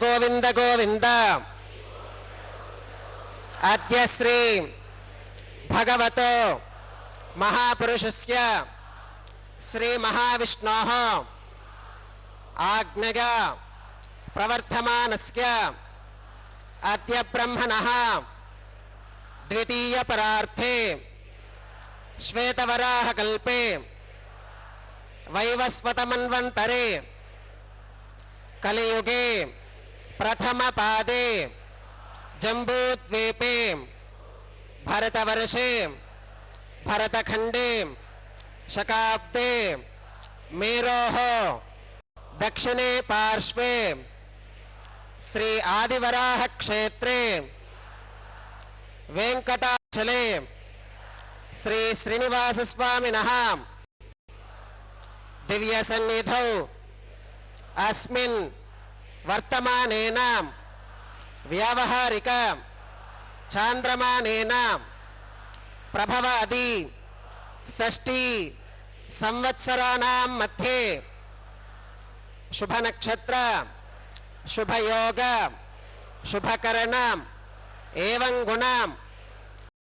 गोविंद गोविंद अद्य श्री भगवतो महापुरुषस्य श्री महाविष्णोः आज्ञया प्रवर्तमानस्य अद्य ब्रह्मणः द्वितीय परार्थे श्वेतवराहकल्पे वैवस्वतमन्वन्तरे कलियुगे प्रथम पादे जम्बूद्वीपे भरतवर्षे भरतखंडे शकाब्दे मेरोः दक्षिणे पार्श्वे श्री आदिवराह क्षेत्रे वेंकटाचले श्री श्रीनिवास स्वामिनः दिव्य सन्निधौ अस्मिन् वर्तमानेन व्यावहारिक चांद्रमानेन प्रभवादि षष्ठी संवत्सराणां मध्ये शुभ नक्षत्र शुभ योग शुभकरण एवं गुण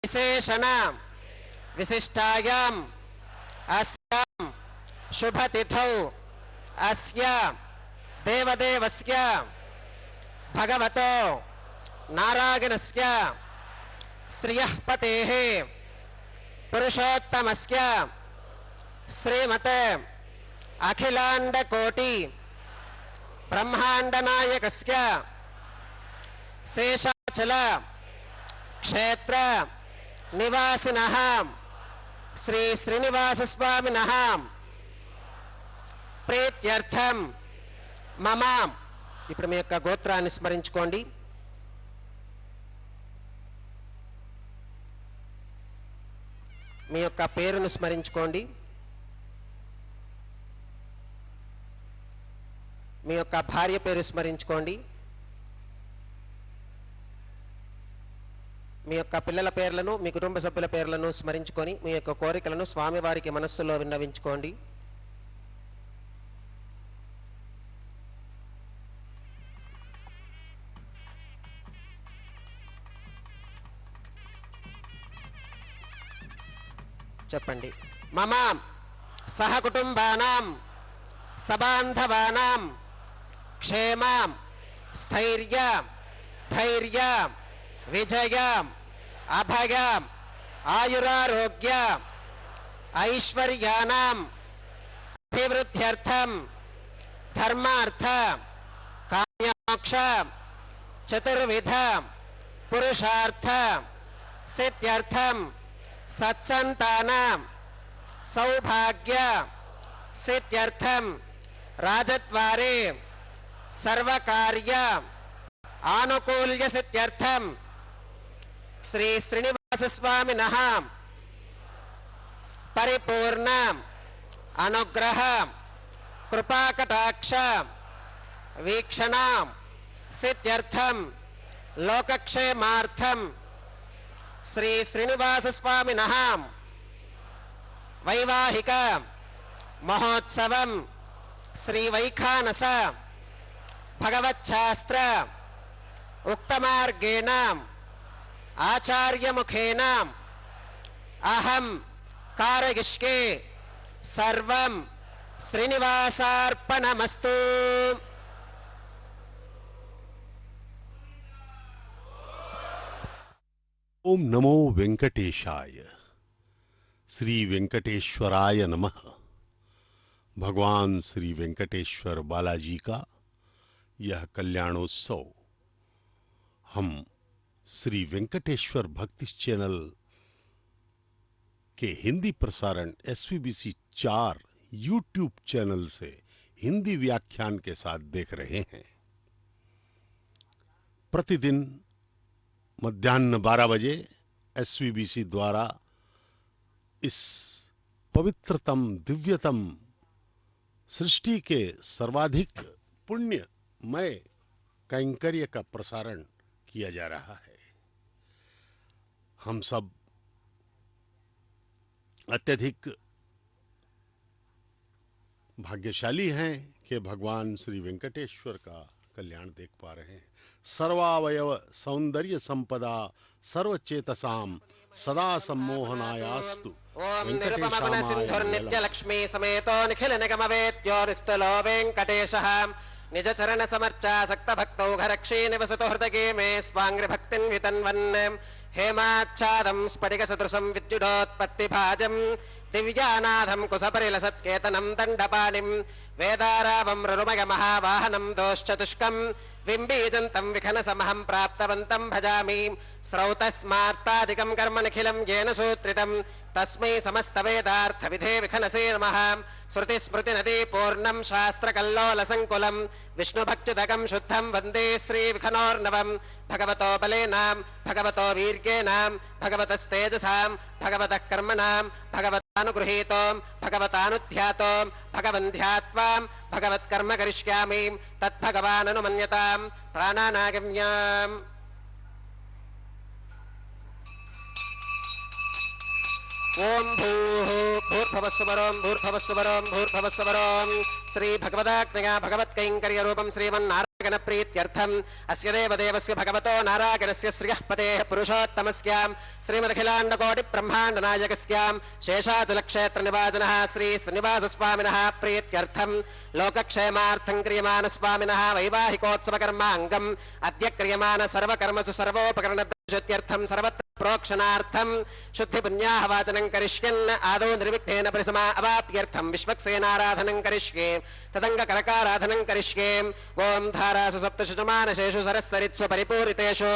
विशेषण विशिष्टायां अस्यां शुभ तिथौ अस्य देवदेवस्य भगवतो नारायणस्य श्रियः पतेः पुरुषोत्तमस्य श्रीमते अखिलांडकोटि ब्रह्मांडनायकस्य शेषाचल क्षेत्र निवासिनः श्री श्रीनिवास स्वामिनः प्रीत्यर्थम मम ఇప్పుడు మీ యొక్క గోత్రాన్ని స్మరించుకోండి. మీ యొక్క పేరును స్మరించుకోండి. మీ యొక్క భార్య పేరు స్మరించుకోండి. మీ యొక్క పిల్లల పేర్లను మీ కుటుంబ సభ్యుల పేర్లను స్మరించుకొని మీ యొక్క కోరికలను స్వామివారికి మనస్సులో విన్నవించుకోండి. చెప్పండి. మమ సహ కుటుంబానాం సబాంధవానాం క్షేమ స్థైర్య ధైర్య విజయ అభయ ఆయురారోగ్య ఐశ్వర్యానాం అభివృద్ధ్యర్థం ధర్మార్థ కామ్యమోక్ష చతుర్విధ పురుషార్థ సిద్ధ్యర్థం सत्संतानां सौभाग्य सिद्ध्यर्थम राजद्वारे सर्वकार्य आनुकूल्य सिद्ध्यर्थम श्री श्रीनिवास स्वामिनः परिपूर्ण अनुग्रह कृपाकटाक्ष वीक्षण सिद्ध्यर्थम लोकक्षेमार्थम श्री श्रीनिवास स्वामिनः वैवाहिक महोत्सवं श्री वैखानस भगवच्छास्त्र उक्तमार्गेण आचार्य मुखेन अहं कारयिष्ये सर्वं श्रीनिवासार्पणमस्तु. ओम नमो वेंकटेशाय। श्री वेंकटेश्वराय नमः। भगवान श्री वेंकटेश्वर बालाजी का यह कल्याणोत्सव हम श्री वेंकटेश्वर भक्ति चैनल के हिंदी प्रसारण SVBC 4 यूट्यूब चैनल से हिंदी व्याख्यान के साथ देख रहे हैं। प्रतिदिन मध्याह्न 12 बजे SVBC द्वारा इस पवित्रतम दिव्यतम सृष्टि के सर्वाधिक पुण्यमय कैंकर्य का प्रसारण किया जा रहा है। हम सब अत्यधिक भाग्यशाली हैं कि भगवान श्री वेंकटेश्वर का कल्याण देख पा रहे हैं। सर्वावयव सौंदर्य संपदा सर्वचेतसाम सदा सम्मोहनायास्तु ओम निरुपमगुण सिंधुर नित्य लक्ष्मी समेतो निखिल निगम वेद्यो निस्तुलो वेंकटेशः निज चरण समर्चा सक्त भक्तौ घरक्षी निवसतो हृदये मे स्वांग्रि भक्तिं वितन्वन् हेमाच्छादं स्फटिक सदृशं विद्युदोत्पत्ति भाजं दिव्यानाथं कुसपरिलसत्केतनं दण्डपाणिं वेदारावं रुरुमग महावाहनं दोश्चतुष्कं विम्बीजन्तं विखनसमहं प्राप्तवन्तं भजामि स्रौतस्मार्तादिकं कर्म निखिलं येन सूत्रितं तस्मै समस्तवेदार्थविधे विखनसे नमः। श्रुतिस्मृतिनदी पूर्णं शास्त्रकल्लोलसङ्कुलं विष्णुभक्त्युदकं शुद्धं वन्दे श्रीविखनोर्नवं भगवतो बलेनां भगवतो वीर्येणां भगवतस्तेजसां भगवतः कर्मणां भगवतानुगृहीतो भगवतानुध्यातो भगवन्ध्यात्वां भगवत्कर्म करिष्यामि तद्भगवाननुमन्यतां प्राणानागम्याम्। ओम भूर्भुवस्सुवरों भूर्भुवस्सुवरों भूर्भुवस्सुवरों श्री भगवदात्मया भगवत्कैंकर्य रूपं श्रीमन्नारायण प्रीत्यर्थम् अस्य देवदेवस्य भगवतो नारायणस्य श्रियः पतेः पुरुषोत्तमस्यां श्रीमदखिलाण्डकोटि ब्रह्माण्ड नायकस्यां शेषाचलक्षेत्र निवासिनः श्री श्रीनिवासस्वामिनः प्रीत्यर्थम् लोकक्षेमार्थं क्रियमाण स्वामिनः वैवाहिकोत्सवकर्माङ्गम् अद्य क्रियमाण सर्वकर्मसु सर्वोपकरण शुद्ध्यर्थं सर्वत्र प्रोक्षणार्थं शुद्धि पुण्याः वाचनं करिष्यन् आदौ निर्विघ्नेन परिसमा अवाप्यर्थं विश्वक्सेनाराधनं करिष्ये तदङ्गकरकाराधनं करिष्ये। ओम धारासु सप्तशुचमानशेषु सरस्सरित्सु परिपूरितेषु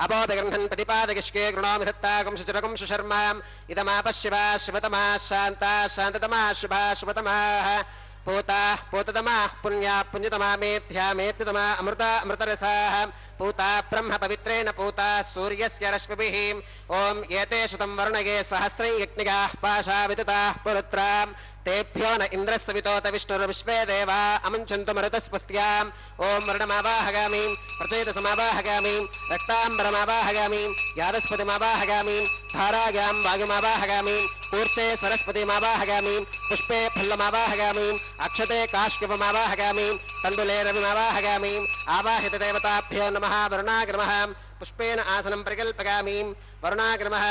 अपोऽभिगृह्णन् प्रतिपादयिष्ये गृणोमि दत्ताकं शुचिरकं सुशर्माम् इदमापशिवा शिवतमाः शान्ताः शान्ततमाः शुभाः शुभतमाः पूताः पूततमाः पुण्याः पुण्यतमा मेध्या मेध्यतमा अमृता अमृतरसाः पूता ब्रह्म पवित्रेण पूता सूर्यस्य रश्मिभिः। ओम एते श्रुतं वर्णये सहस्रं यज्ञिकाः पाशा वितताः पुरुत्रां तेभ्यो न इन्द्रस्सवितोत विष्णुर्विश्वे देवा अमुञ्चन्तु मरुतस्वस्त्याम्। ओम वर्णमावाहगामि प्रचेतसमावाहगामि रक्ताम्बरमावाहगामि यादस्पतिमावाहगामि धारायां वायुमावाहगामि कूर्चे सरस्वतीमावाहगामि पुष्पे फल्लमावाहगामि अक्षते काश्यपमावाहगामि तण्डुले रविमावाहगामि आवाहित देवताभ्यो नमः। वरुणाग्रमः पुष्पेण आसनं परिकल्पयामि वरुणाग्रमः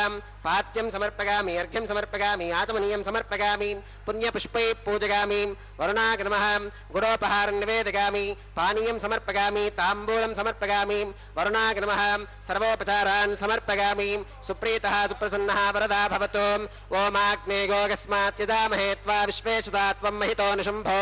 पाद्यं समर्पयामि अर्घ्यं समर्पयामि आचमनीयं समर्पयामि पुण्यपुष्पैः पूजयामि वरुणाग्रमः गुडोपहारं निवेदयामि पानीयं समर्पयामि ताम्बूलं समर्पयामि वरुणाग्रमः सर्वोपचारान् समर्पयामि सुप्रीतः सुप्रसन्नः वरदा भवतु। ओमाग्नेयोगस्मात् यजामहे त्वा विश्वेशदा त्वं महितो निशुम्भो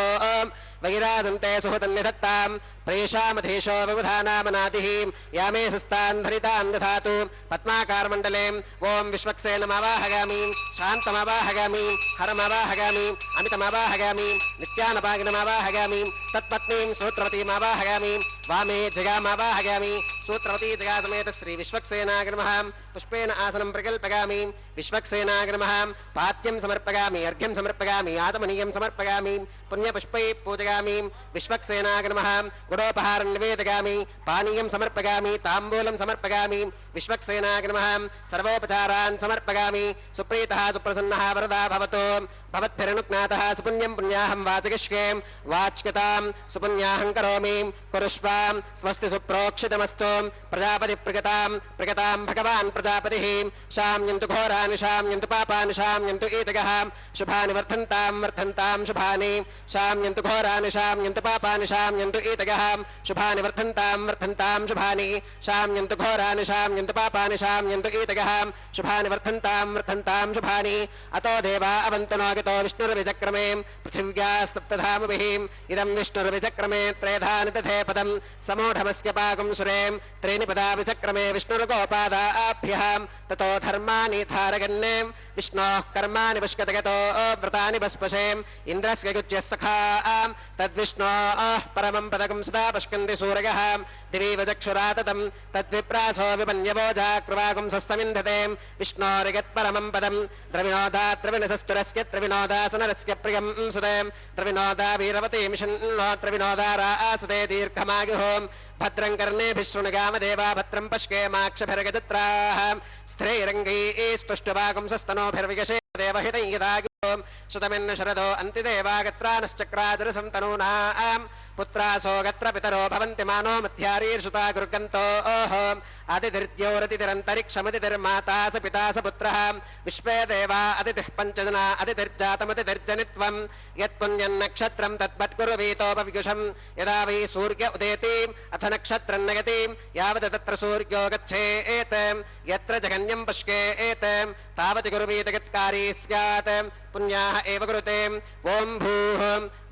वैराजन्ते सुहृदन्निधत्तां प्रेषामधीशो विबुधानामनादिः यामे सुस्तान् धरितां दधातु पद्माकारमण्डले। ओम विश्वक्सेनमावाहगामि शान्तमावाहगामि हरमावाहगामि अमितमावाहगामि नित्यानपागिनमावाहगामि तत्पत्नीं सूत्रवतीमावाहगामि वामे जगामावाहगामि सूत्रवती जगा समेत श्री विश्वक्सेनाग्रमः पुष्पेण आसनं प्रकल्पयामि विश्वक्सेनाग्रमः पाद्यं समर्पयामि अर्घ्यं समर्पयामि आचमनीयं समर्पयामि पुण्यपुष्पैः पूजयामि विश्वक्सेनाग्रमः गुडोपहारं निवेदयामि पानीयं समर्पयामि ताम्बूलं समर्पयामि विश्वक्सेनाग्रमः सर्वोपचारान् समर्पयामि सुप्रीतः सुप्रसन्नः वरदा भवतु। भवद्भिरनुज्ञातः सुपुण्यं पुण्याहं वाचयिष्ये वाच्यतां सुपुण्याहं करोमि कुरुष्वां स्वस्ति सुप्रोक्षितमस्तु। प्रजापति प्रगतां भगवान् प्रजापतिः शाम्यन्तु घोरानि शाम्यन्तु पापानि शाम्यन्तु ईतगः शुभानि वर्धन्तां शुभानि शाम्यन्तु घोरानि शाम्यन्तु पापानि शाम्यन्तु ईतगः शुभानि वर्धन्तां शुभानि शाम्यन्तु घोरानि शाम्यन्तु पापानि शाम्यन्तु ईतगः शुभानि वर्धन्तां शुभानि अतो देवा अवन्तु नो गतो विष्णुर्विचक्रमे पृथिव्याः सप्तधामभिः इदं विष्णुर्विचक्रमे त्रेधानि तथे पदं समूढमस्य पाकं सुरें त्रीणि पदा विचक्रमे विष्णुर्गोपादाभ्यः ततो धर्माणि थारगन्ने विष्णोः कर्माणि पुष्कतगतो व्रतानि भस्पशेम् इन्द्रस्य गुज्यः सखा तद्विष्णोः परमं पदकं सदा पश्यन्ति सूरयः दिवि वचक्षुरा ततं तद्विप्रासो विपन्यवो जाकृवागुं सस्तमिन्धते विष्णोरिगत्परमं पदं द्रविणोदा त्रिविणसस्तुरस्य त्रिविणोदासनरस्य प्रियं सुते द्रविणोदा वीरवतीं शन्नो त्रिविणोदा रासते दीर्घमायुः भद्रं कर्णेभिः शृणुगामदेवा भद्रं पश्येमाक्षभिर्गजत्राः स्त्रीरङ्गैस्तुष्टुवागुंसस्तनोभिर्विगशे देवहितं यदागुं श्रुतमिन्न शरदो अन्तिदेवागत्रानश्चक्राजरसं तनूनां पुत्रासो गत्र पितरो भवन्ति मानो मध्यारीर्षुता गुर्गन्तो अतिथिर्द्योरतिथिरन्तरिक्षमतिथिर्माता स पिता स पुत्रः विश्वे देवा अतिथिः पञ्चजना अतिथिर्जातमतिथिर्जनित्वं यत्पुण्यन्नक्षत्रं तद्वत्कुर्वीतोपविगुषं यदा वै सूर्य उदेति अथ नक्षत्रं नयति यावत् तत्र सूर्यो गच्छेत् यत्र जगन्यं पश्येत् तावत् गुर्वीत गत्कारी स्यात् पुण्याः एव कुरुते ओं भूः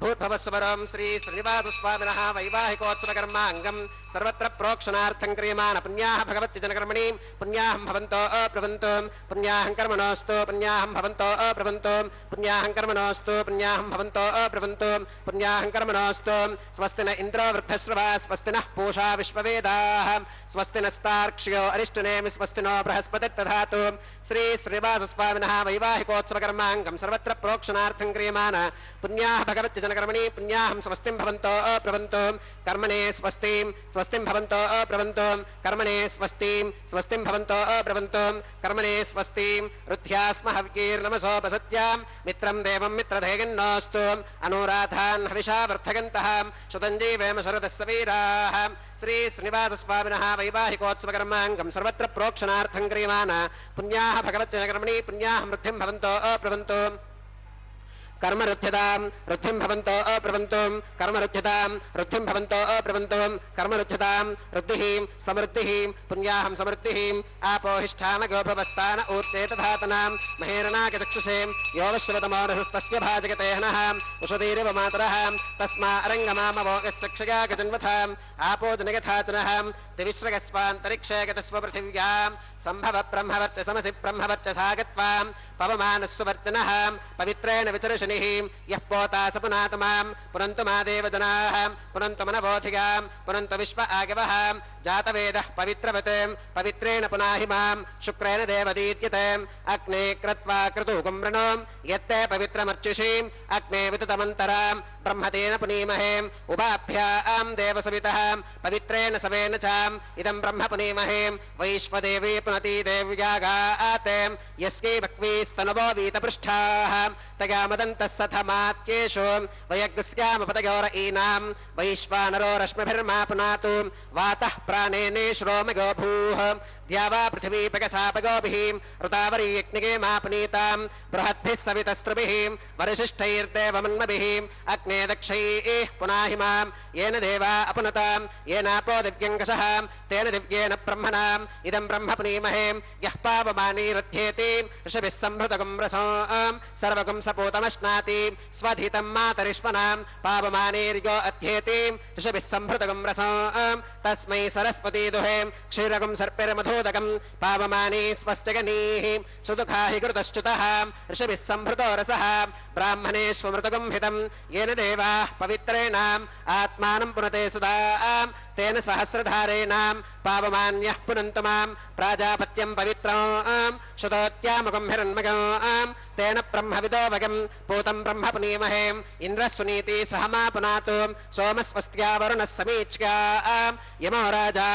भूर्भुवस्वरं श्री श्रीनिवासस्वामिनः वैवाहिकोत्सवकर्माङ्गं सर्वत्र प्रोक्षणार्थं क्रियमाण पुण्याः भगवति जनकर्मणि पुण्याहं भवन्तो अब्रवन्तु पुण्याहं कर्मणोऽस्तु पुण्याहं भवन्तो अब्रवन्तु पुण्याहं कर्मणोऽस्तु पुण्याहं भवन्तो अब्रवन्तु पुण्याहं कर्मणोऽस्तु स्वस्ति न इन्द्रो वृद्धश्रवा स्वस्ति नः पूषा विश्ववेदाः स्वस्ति नस्तार्क्ष्यो अरिष्टनेमि स्वस्ति नो बृहस्पतिर्दधातु श्री श्रीनिवासस्वामिनः वैवाहिकोत्सवकर्माङ्गं सर्वत्र प्रोक्षणार्थं क्रियमाण पुण्याः भगवति जनकर्मणि पुण्याहं स्वस्तिं भवन्तो अब्रवन्तु कर्मणे स्वस्तिं स्वस्तिं भवन्तो अब्रवन्तु कर्मणे स्वस्तिं भवन्तो अब्रवन्तु कर्मणे स्वस्तिं रुद्ध्यास्म हव्यैर्नमसोपसत्यां मित्रं देवं मित्रधेयन्नोऽस्तु अनुराधान् हविषा वर्धगन्तः शुतञ्जीवेम शरदस्य वीराः श्री श्रीनिवासस्वामिनः वैवाहिकोत्सवकर्माङ्गं सर्वत्र प्रोक्षणार्थं क्रियमाण पुण्याः भगवत्यनकर्मणि पुण्याहं वृद्धिं भवन्तो अब्रवन्तु कर्म रुध्यतां रुद्धिं भवन्तो अब्रवन्तु कर्म रुध्यतां रुद्धिं भवन्तो अब्रवन्तु कर्म रुध्यतां रुद्धिः समृद्धिः पुण्याहं समृद्धिः आपोहिष्ठामगोभवस्तान ऊर्जे तधातनां महेरणागचक्षुषे योवश्वतमोरहुस्तस्य भाजगते हनः उषधीरिव मातरः तस्मा अरङ्गमामवोगस्य क्षया गजन्वथाम् आपो जनगथाचनः दिविश्रगस्वान्तरिक्षे गतस्व पृथिव्यां सम्भव ब्रह्मवर्चसमसि ब्रह्मवर्चसागत्वां पवमानस्ववर्चनः पवित्रेण विचर्षणिः यः पोता स पुनातुमां पुनन्तु मा देवजनाः पुनन्तु मनवोधिगां पुनन्तु विश्व आगवः जातवेदः पवित्रवत् पवित्रेण पुनाहि मां शुक्रेण देवदीत्यते अग्ने क्रत्वा क्रतुकं वृणो यत्ते पवित्रमर्चिषीम् अग्ने विततमन्तरां ब्रह्मतेन पुनीमहे उभाभ्यां देवसवितः पवित्रेण सवेन चाम् इदं ब्रह्म पुनीमहे वैश्वदेवी पुनती देव्यागाते यस्यै भक्वीस्तनवो वीतपृष्ठाः तगामदन्तः सथमात्येषु वयग्स्यामपतयोर ईनां वैश्वानरो रश्मिभिर्मा पुनातु वातः प्राणेनेश्रोमगो भूः द्यावा पृथिवीपगसापगोभिः ऋतावरीयज्ञगे मा पुनीतां बृहद्भिः सवितस्त्रुभिः वरिशिष्ठैर्देवमन्मभिः अग्ने दक्षैः पुनाहि मां येन देवा अपुनतां येनापो दिव्यङ्कषः तेन दिव्येन ब्रह्मणाम् इदं ब्रह्म पुनीमहे यः पावमानीरथ्येति ऋषभिः सम्भृतगुं रसों सर्वगुं सपूतमश्नाति स्वधितं मातरिष्वनां पावमानीर्यो अध्येति ऋषभिः सम्भृतगुं रसों तस्मै सरस्वती दुहे क्षीरगुं सर्पिर्मधोदकं पावमानी स्वस्त्यगनीः सुदुःखा हि कृतश्च्युतः ऋषभिः सम्भृतो रसः ब्राह्मणेष्वमृतगुं हितं येन देवाः पवित्रेणाम् आत्मानं पुनते सदा तेन सहस्रधारेणां पावमान्यः पुनन्तु मां प्राजापत्यं पवित्रं शुतोत्यामुखं हिरण्मगं तेन ब्रह्मविदोवगं पूतं ब्रह्म पुनीमहे इन्द्रः सुनीति सह मा पुनातु सोमस्वस्त्या वरुणः समीच्या यमो राजा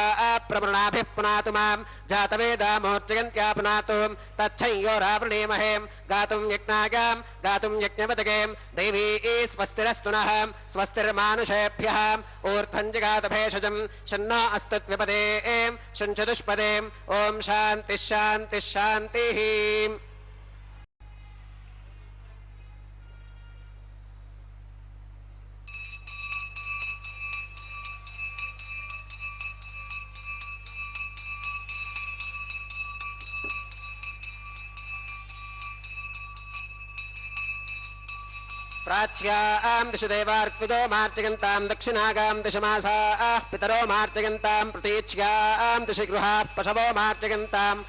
प्रवृणाभिः पुनातु मां जातवेदामोर्जयन्त्या पुनातु तच्छंयोरावृणीमहे गातुं यज्ञागां गातुं यज्ञपदकें देवी स्वस्तिरस्तु नः स्वस्तिर्मानुषेभ्यः ऊर्ध्वं जगात भेषजं शन्नो अस्तु द्विपदे शञ्चतुष्पदे ॐ शान्तिः शान्तिः शान्तिः। प्राच्यां दिश देवार्पितो मार्जयन्तां दक्षिणागां दिशमासाः पितरो मार्जयन्तां प्रतीच्यां दिश गृहाः पशवो मार्जयन्ताम्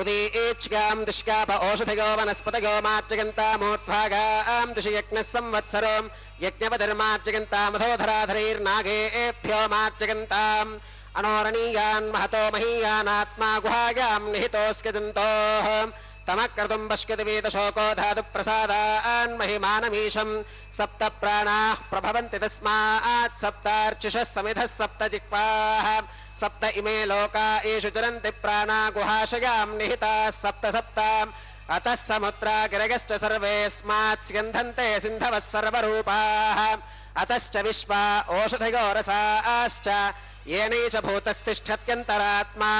उदीच्यां दिश्काप ओषधिगो वनस्पतयो मार्जयन्तामूर्ध्वागां दिश यज्ञः संवत्सरो यज्ञपतिर्मार्जयन्तामधोधराधरैर्नागेभ्यो मार्जयन्ताम् अनोरणीयान् महतो महीयानात्मा गुहायां निहितोऽस्ति जन्तोः तमक्रतुं पश्यति वेदशोको धातु प्रसादान् महिमानमीशं सप्त प्राणाः प्रभवन्ति तस्मात् सप्तार्चिषः समिधः सप्त जिह्वाः सप्त इमे लोका येषु चरन्ति प्राणा गुहाशयां निहिताः सप्त सप्ताम् अतः समुद्रा गिरगश्च सर्वेऽस्मात् स्यन्धन्ते सिन्धवः सर्वरूपाः अतश्च विश्वा ओषधयोरसाश्च येनैष भूतस्तिष्ठत्यन्तरात्मा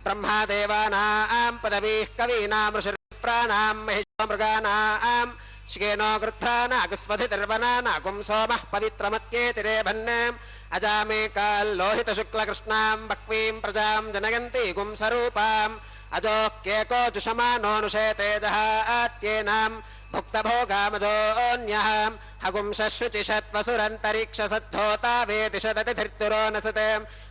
ब्रह्मा देवानां पदवीः कवीनां ऋषिर्प्राणां महिषो मृगाणां श्येनो गृध्रानागस्वधिर्वनानागुं सोमः पवित्रमत्येतिरेभन् अजामेकाल्लोहितशुक्लकृष्णां बह्वीं प्रजां जनयन्ति गुंसरूपाम् अजोक्येको जुषमानोऽनुषे तेजः आत्येनां भुक्तभोगामजोऽन्यः हगुंशुचिषत्वसुरन्तरिक्षसद्धोता वेदिशदतिधिर्तुरो नसते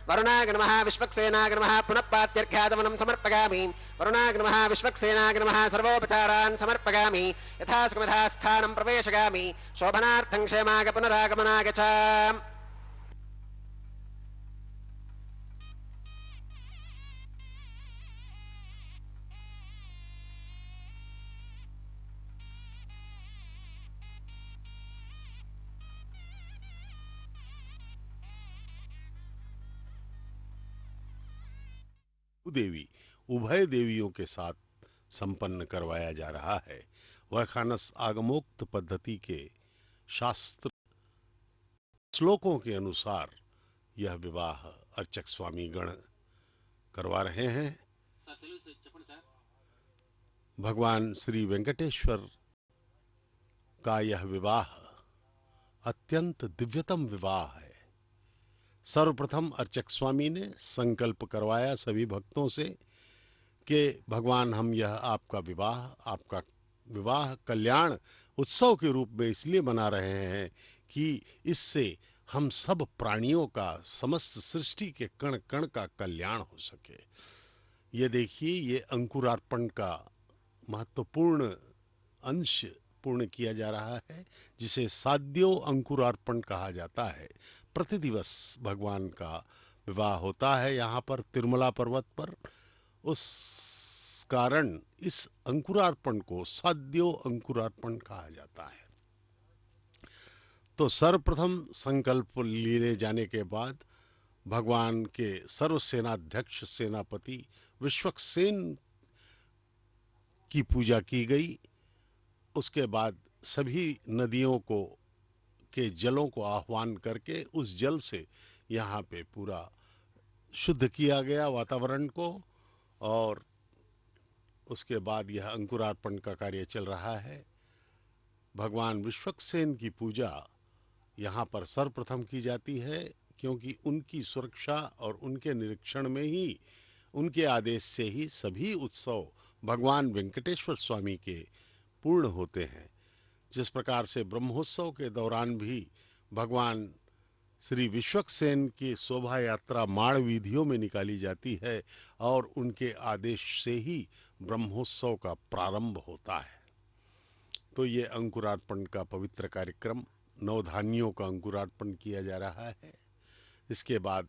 वरुणाय नमः विश्वक्सेनाय नमः पुनः पात्यर्घ्यादमनं समर्पयामि वरुणाय नमः विश्वक्सेनाय नमः सर्वोपचारान् समर्पयामि यथा सुखमथा स्थानं प्रवेशयामि शोभनार्थं क्षेमाय पुनरागमनाय च। देवी उभय देवियों के साथ संपन्न करवाया जा रहा है। वह खानस आगमोक्त पद्धति के शास्त्र श्लोकों के अनुसार यह विवाह अर्चक स्वामी गण करवा रहे हैं। भगवान श्री वेंकटेश्वर का यह विवाह अत्यंत दिव्यतम विवाह है। सर्वप्रथम अर्चक स्वामी ने संकल्प करवाया सभी भक्तों से कि भगवान हम यह आपका विवाह कल्याण उत्सव के रूप में इसलिए मना रहे हैं कि इससे हम सब प्राणियों का समस्त सृष्टि के कण कण का कल्याण हो सके। ये देखिए, ये अंकुरार्पण का महत्वपूर्ण अंश पूर्ण किया जा रहा है, जिसे साद्यो अंकुरार्पण कहा जाता है। प्रतिदिवस भगवान का विवाह होता है यहाँ पर तिरुमला पर्वत पर। उस कारण इस अंकुरार्पण को साद्यो अंकुरार्पण कहा जाता है। तो सर्वप्रथम संकल्प लेने जाने के बाद भगवान के सर्वसेनाध्यक्ष सेनापति विश्वक्सेन की पूजा की गई। उसके बाद सभी नदियों को के जलों को आह्वान करके उस जल से यहाँ पे पूरा शुद्ध किया गया वातावरण को, और उसके बाद यह अंकुरार्पण का कार्य चल रहा है। भगवान विश्वक्सेन की पूजा यहाँ पर सर्वप्रथम की जाती है, क्योंकि उनकी सुरक्षा और उनके निरीक्षण में ही, उनके आदेश से ही सभी उत्सव भगवान वेंकटेश्वर स्वामी के पूर्ण होते हैं। जिस प्रकार से ब्रह्मोत्सव के दौरान भी भगवान श्री विश्वक्सेन की शोभा यात्रा माड़ वीधियों में निकाली जाती है और उनके आदेश से ही ब्रह्मोत्सव का प्रारंभ होता है। तो ये अंकुरार्पण का पवित्र कार्यक्रम, नवधान्यों का अंकुरार्पण किया जा रहा है। इसके बाद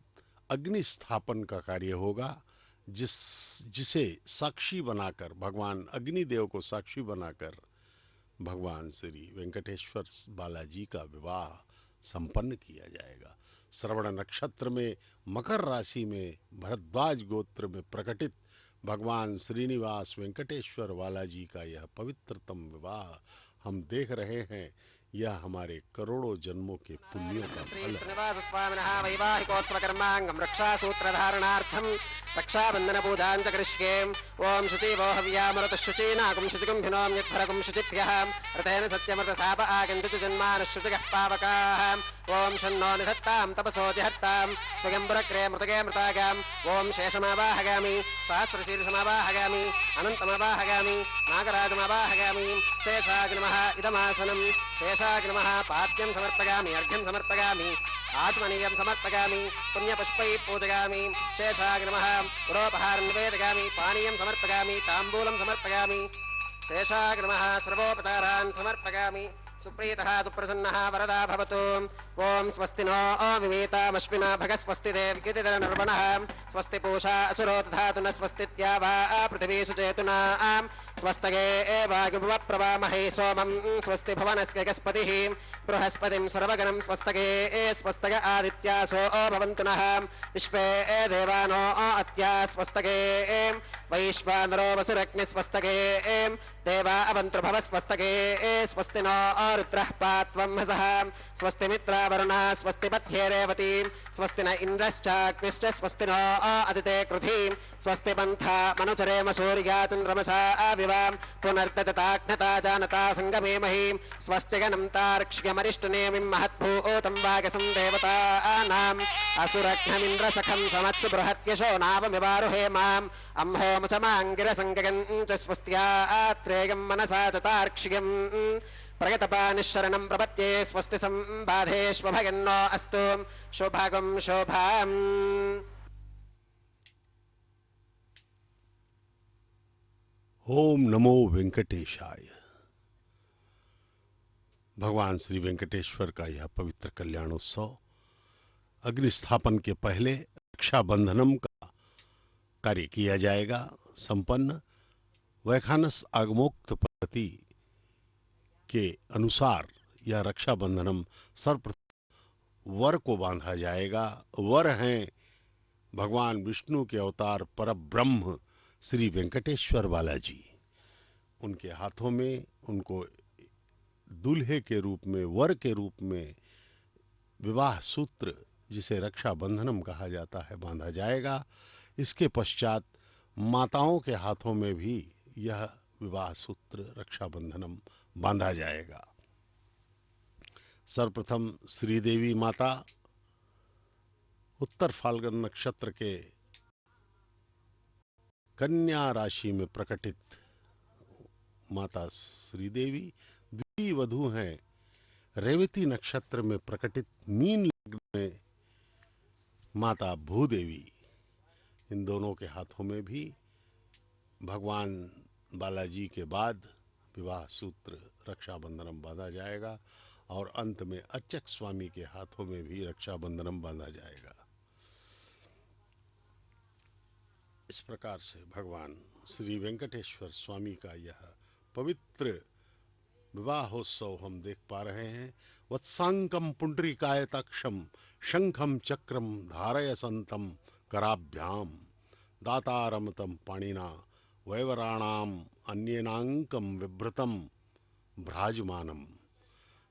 अग्नि स्थापन का कार्य होगा, जिसे साक्षी बनाकर, भगवान अग्निदेव को साक्षी बनाकर भगवान श्री वेंकटेश्वर बालाजी का विवाह संपन्न किया जाएगा। श्रवण नक्षत्र में मकर राशि में भरद्वाज गोत्र में प्रकटित भगवान श्रीनिवास वेंकटेश्वर बालाजी का यह पवित्रतम विवाह हम देख रहे हैं। यह हमारे करोड़ों जन्मों के पुण्यों का श्री फल है। श्रीनिवास स्वामिनः वैवाहिकोत्सव कर्मांगम रक्षासूत्रधारणार्थम रक्षाबंधन पूजां च करिष्ये। ओम शुचिवो हव्यामृत शुचीनागुं शुचिगुं भिनोम यद्भरगुं शुचिभ्यः रतेन सत्यमृत साप आगञ्चति जन्मानश्रुतिगः पावकाः। ओम शन्नो निधत्तां तपसो जिहत्तां स्वयंवरक्रे मृतगे मृतागाम्। ओम शेषमावाहगामि सहस्रशीर्षमावाहगामि अनन्तमावाहगामि नागराजमावाहगामि। शेषाय नमः इदमासनं शेषाय नमः पाद्यं समर्पयामि अर्घ्यं समर्पयामि आत्मनीयं समर्पयामि पुण्यपुष्पैः पूजयामि। शेषाय नमः पुरोपहारं निवेदयामि पानीयं समर्पयामि ताम्बूलं समर्पयामि। शेषाय नमः सर्वोपचारान् समर्पयामि। सुप्रीतः सुप्रसन्नः वरदा भवतु। ओम स्वस्ति नो विवेतामश्विना भग स्वस्ति देवकीर्तिधरनर्वणः स्वस्ति पूषा असुरो दधातु न स्वस्तित्या वा पृथिवी सुचेतुना स्वस्तगे वायुप्रवामहे सोमं स्वस्ति भुवनस्य गस्पतिः बृहस्पतिं सर्वगणं स्वस्तगे स्वस्तग आदित्यासो भवन्तु नः विश्वे देवानो अत्या स्वस्तगे वैश्वानरो वसुरग्नि स्वस्तगे देवा अवन्तु भवस्वस्तगे स्वस्ति नो रुद्रः पात्वं हसः स्वस्ति मित्रावरुणः स्वस्ति पथ्ये रेवती स्वस्ति न इन्द्रश्चाग्निश्च स्वस्ति नो अदिते कृधि स्वस्ति पन्था मनुचरेम सूर्या चन्द्रमसा विवां पुनर्दताग्नता जानता सङ्गमेमहि स्वस्ति गणं तार्क्ष्यमरिष्टनेमिं महद्भूतं वागसं देवतानाम् असुरघ्नमिन्द्रसखं समत्सु बृहत्यशो नावमिवारुहे माम् अम्होमुचमाङ्गिरसङ्गगं च स्वस्त्यात्रेयं मनसा च तार्क्ष्यम् प्रगतपानिशरणं प्रपद्ये स्वस्ति संबाधेष्वभयन्नो अस्तु शुभगं शोभाम्। ओम नमो वेंकटेशाय। भगवान श्री वेंकटेश्वर का यह पवित्र कल्याणोत्सव अग्नि स्थापन के पहले रक्षाबंधनम का कार्य किया जाएगा संपन्न। वैखानस आगमोक्त पद्धति के अनुसार यह रक्षाबंधनम सर्वप्रथम वर को बांधा जाएगा। वर हैं भगवान विष्णु के अवतार परब्रह्म श्री वेंकटेश्वर बालाजी। उनके हाथों में उनको दूल्हे के रूप में, वर के रूप में विवाह सूत्र जिसे रक्षाबंधनम कहा जाता है बांधा जाएगा। इसके पश्चात माताओं के हाथों में भी यह विवाह सूत्र रक्षाबंधनम बांधा जाएगा। सर्वप्रथम श्रीदेवी माता उत्तर फाल्गुन नक्षत्र के कन्या राशि में प्रकटित माता श्रीदेवी द्वितीय वधू हैं रेवती नक्षत्र में प्रकटित मीन लग्न में माता भूदेवी। इन दोनों के हाथों में भी भगवान बालाजी के बाद विवाह सूत्र रक्षाबंधनम बांधा जाएगा और अंत में अच्चक स्वामी के हाथों में भी रक्षाबंधनम बांधा जाएगा। इस प्रकार से भगवान श्री वेंकटेश्वर स्वामी का यह पवित्र विवाहोत्सव हम देख पा रहे हैं। वत्सांकम पुंडरीकायताक्षम शंखम चक्रम धारयसंतम कराभ्याम दातारमतम पाणिना वैवराणाम अन्येनांकम विभ्रतम भ्राजमानम।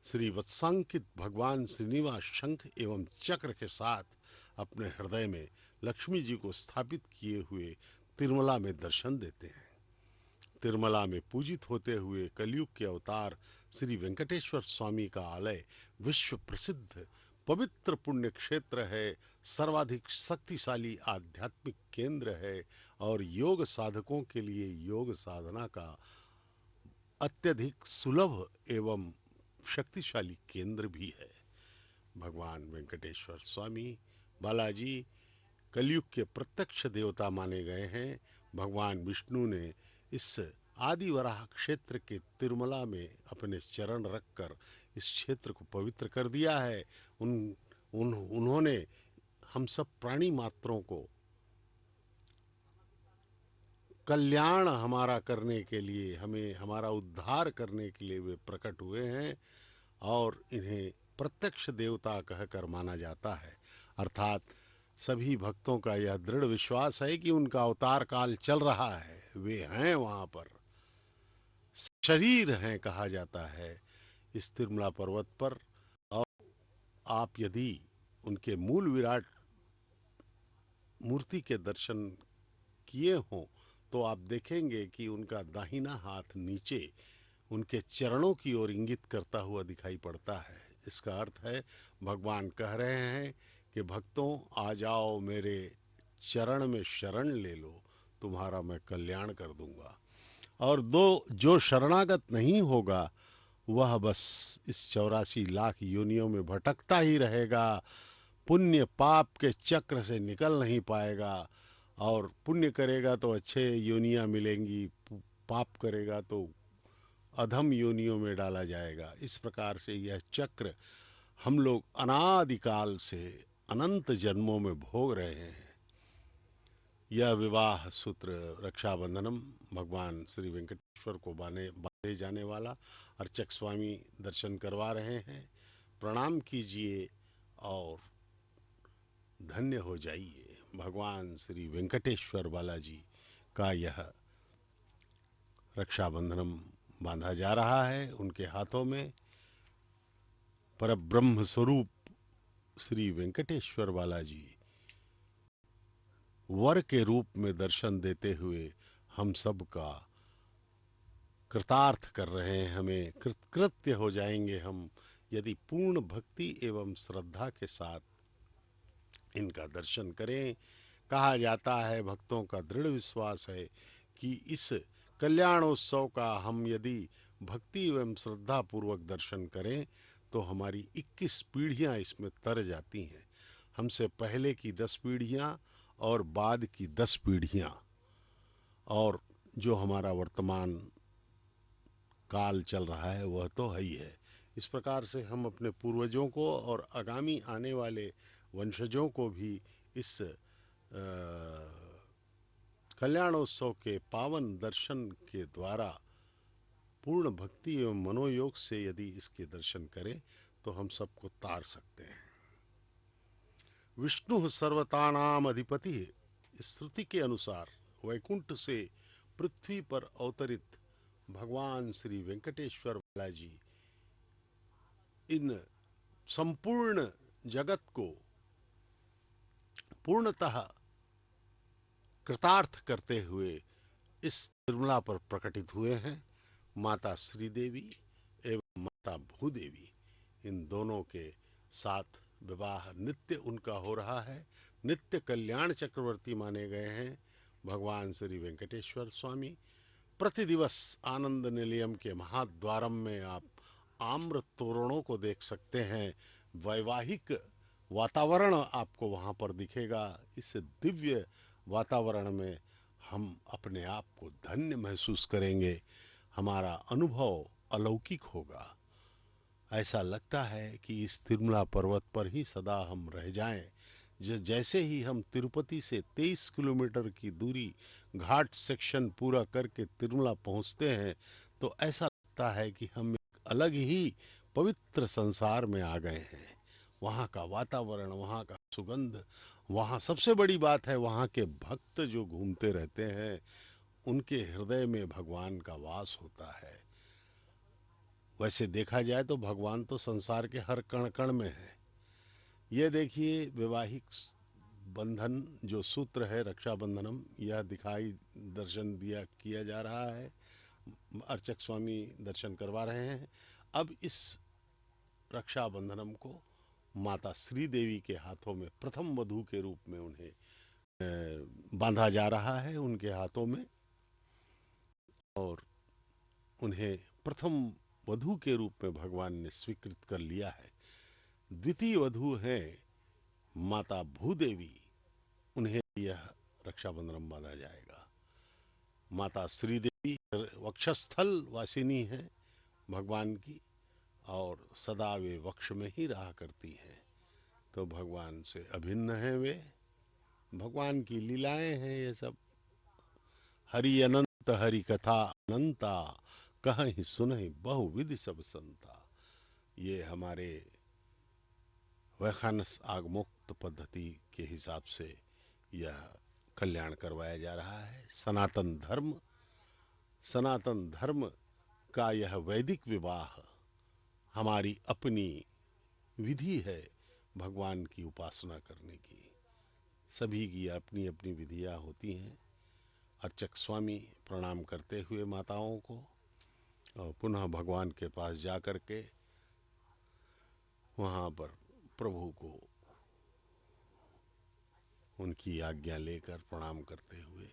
श्री वत्सांकित भगवान श्रीनिवास शंख एवं चक्र के साथ अपने हृदय में लक्ष्मी जी को स्थापित किए हुए तिरुमला में दर्शन देते हैं। तिरुमला में पूजित होते हुए कलयुग के अवतार श्री वेंकटेश्वर स्वामी का आलय विश्व प्रसिद्ध पवित्र पुण्य क्षेत्र है, सर्वाधिक शक्तिशाली आध्यात्मिक केंद्र है और योग साधकों के लिए योग साधना का अत्यधिक सुलभ एवं शक्तिशाली केंद्र भी है। भगवान वेंकटेश्वर स्वामी बालाजी कलयुग के प्रत्यक्ष देवता माने गए हैं। भगवान विष्णु ने इस आदिवराह क्षेत्र के तिरुमला में अपने चरण रखकर इस क्षेत्र को पवित्र कर दिया है। उन्होंने हम सब प्राणी मात्रों को कल्याण हमारा करने के लिए, हमें हमारा उद्धार करने के लिए वे प्रकट हुए हैं और इन्हें प्रत्यक्ष देवता कहकर माना जाता है। अर्थात सभी भक्तों का यह दृढ़ विश्वास है कि उनका अवतार काल चल रहा है, वे हैं वहां पर, शरीर हैं कहा जाता है इस तिरुमला पर्वत पर। और आप यदि उनके मूल विराट मूर्ति के दर्शन किए हों तो आप देखेंगे कि उनका दाहिना हाथ नीचे उनके चरणों की ओर इंगित करता हुआ दिखाई पड़ता है। इसका अर्थ है भगवान कह रहे हैं कि भक्तों आ जाओ, मेरे चरण में शरण ले लो, तुम्हारा मैं कल्याण कर दूंगा। और जो शरणागत नहीं होगा वह बस इस 84 लाख योनियों में भटकता ही रहेगा, पुण्य पाप के चक्र से निकल नहीं पाएगा। और पुण्य करेगा तो अच्छे योनियां मिलेंगी, पाप करेगा तो अधम योनियों में डाला जाएगा। इस प्रकार से यह चक्र हम लोग अनादिकाल से अनंत जन्मों में भोग रहे हैं। यह विवाह सूत्र रक्षाबंधनम भगवान श्री वेंकटेश्वर को बांधे जाने वाला अर्चक स्वामी दर्शन करवा रहे हैं। प्रणाम कीजिए और धन्य हो जाइए। भगवान श्री वेंकटेश्वर बालाजी का यह रक्षाबंधनम बांधा जा रहा है। उनके हाथों में परब्रह्म स्वरूप श्री वेंकटेश्वर बालाजी वर के रूप में दर्शन देते हुए हम सब का कृतार्थ कर रहे हैं। हमें कृतकृत्य हो जाएंगे हम यदि पूर्ण भक्ति एवं श्रद्धा के साथ इनका दर्शन करें। कहा जाता है, भक्तों का दृढ़ विश्वास है कि इस कल्याणोत्सव का हम यदि भक्ति एवं श्रद्धा पूर्वक दर्शन करें तो हमारी 21 पीढ़ियां इसमें तर जाती हैं। हमसे पहले की 10 पीढ़ियां और बाद की 10 पीढ़ियां, और जो हमारा वर्तमान काल चल रहा है वह तो है ही है। इस प्रकार से हम अपने पूर्वजों को और आगामी आने वाले वंशजों को भी इस कल्याणोत्सव के पावन दर्शन के द्वारा पूर्ण भक्ति एवं मनोयोग से यदि इसके दर्शन करें तो हम सबको तार सकते हैं। विष्णु सर्वतानाम अधिपति, इस श्रुति के अनुसार वैकुंठ से पृथ्वी पर अवतरित भगवान श्री वेंकटेश्वर बालाजी इन संपूर्ण जगत को पूर्णतः कृतार्थ करते हुए इस तिरुमला पर प्रकटित हुए हैं। माता श्रीदेवी एवं माता भूदेवी, इन दोनों के साथ विवाह नित्य उनका हो रहा है। नित्य कल्याण चक्रवर्ती माने गए हैं भगवान श्री वेंकटेश्वर स्वामी। प्रतिदिवस आनंद निलयम के महाद्वारम में आप आम्र तोरणों को देख सकते हैं। वैवाहिक वातावरण आपको वहाँ पर दिखेगा। इस दिव्य वातावरण में हम अपने आप को धन्य महसूस करेंगे। हमारा अनुभव अलौकिक होगा। ऐसा लगता है कि इस तिरुमला पर्वत पर ही सदा हम रह जाएं। जैसे ही हम तिरुपति से 23 किलोमीटर की दूरी घाट सेक्शन पूरा करके तिरुमला पहुंचते हैं तो ऐसा लगता है कि हम एक अलग ही पवित्र संसार में आ गए हैं। वहाँ का वातावरण, वहाँ का सुगंध, वहाँ सबसे बड़ी बात है वहाँ के भक्त जो घूमते रहते हैं उनके हृदय में भगवान का वास होता है। वैसे देखा जाए तो भगवान तो संसार के हर कण कण में है। ये देखिए वैवाहिक बंधन जो सूत्र है रक्षाबंधनम, यह दिखाई दर्शन दिया किया जा रहा है। अर्चक स्वामी दर्शन करवा रहे हैं। अब इस रक्षाबंधनम को माता श्री देवी के हाथों में प्रथम वधू के रूप में उन्हें बांधा जा रहा है उनके हाथों में, और उन्हें प्रथम वधू के रूप में भगवान ने स्वीकृत कर लिया है। द्वितीय वधू है माता भूदेवी, उन्हें यह रक्षाबंधन बांधा जाएगा। माता श्रीदेवी वक्षस्थल वासिनी है भगवान की और सदा वे वक्ष में ही रहा करती हैं, तो भगवान से अभिन्न हैं वे। भगवान की लीलाएं हैं ये सब। हरि अनंत हरि कथा अनंता, कहीं सुनहि बहुविधि सब संता। ये हमारे वैखानस आगमों सप्त पद्धति के हिसाब से यह कल्याण करवाया जा रहा है। सनातन धर्म का यह वैदिक विवाह हमारी अपनी विधि है भगवान की उपासना करने की। सभी की अपनी अपनी विधियां होती हैं। अर्चक स्वामी प्रणाम करते हुए माताओं को और पुनः भगवान के पास जाकर के वहाँ पर प्रभु को उनकी आज्ञा लेकर प्रणाम करते हुए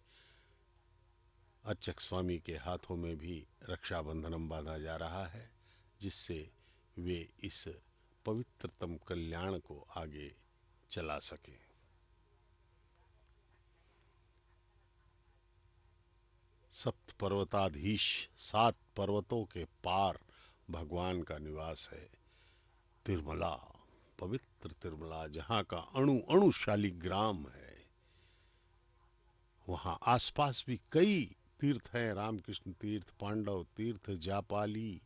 अर्चक स्वामी के हाथों में भी रक्षाबंधनम बांधा जा रहा है, जिससे वे इस पवित्रतम कल्याण को आगे चला सकें। सप्त पर्वताधीश 7 पर्वतों के पार भगवान का निवास है। तिरुमला, पवित्र तिरुमला, जहाँ का अणु अणु शालिग्राम है। वहाँ आसपास भी कई तीर्थ हैं, रामकृष्ण तीर्थ, पांडव तीर्थ, जापाली,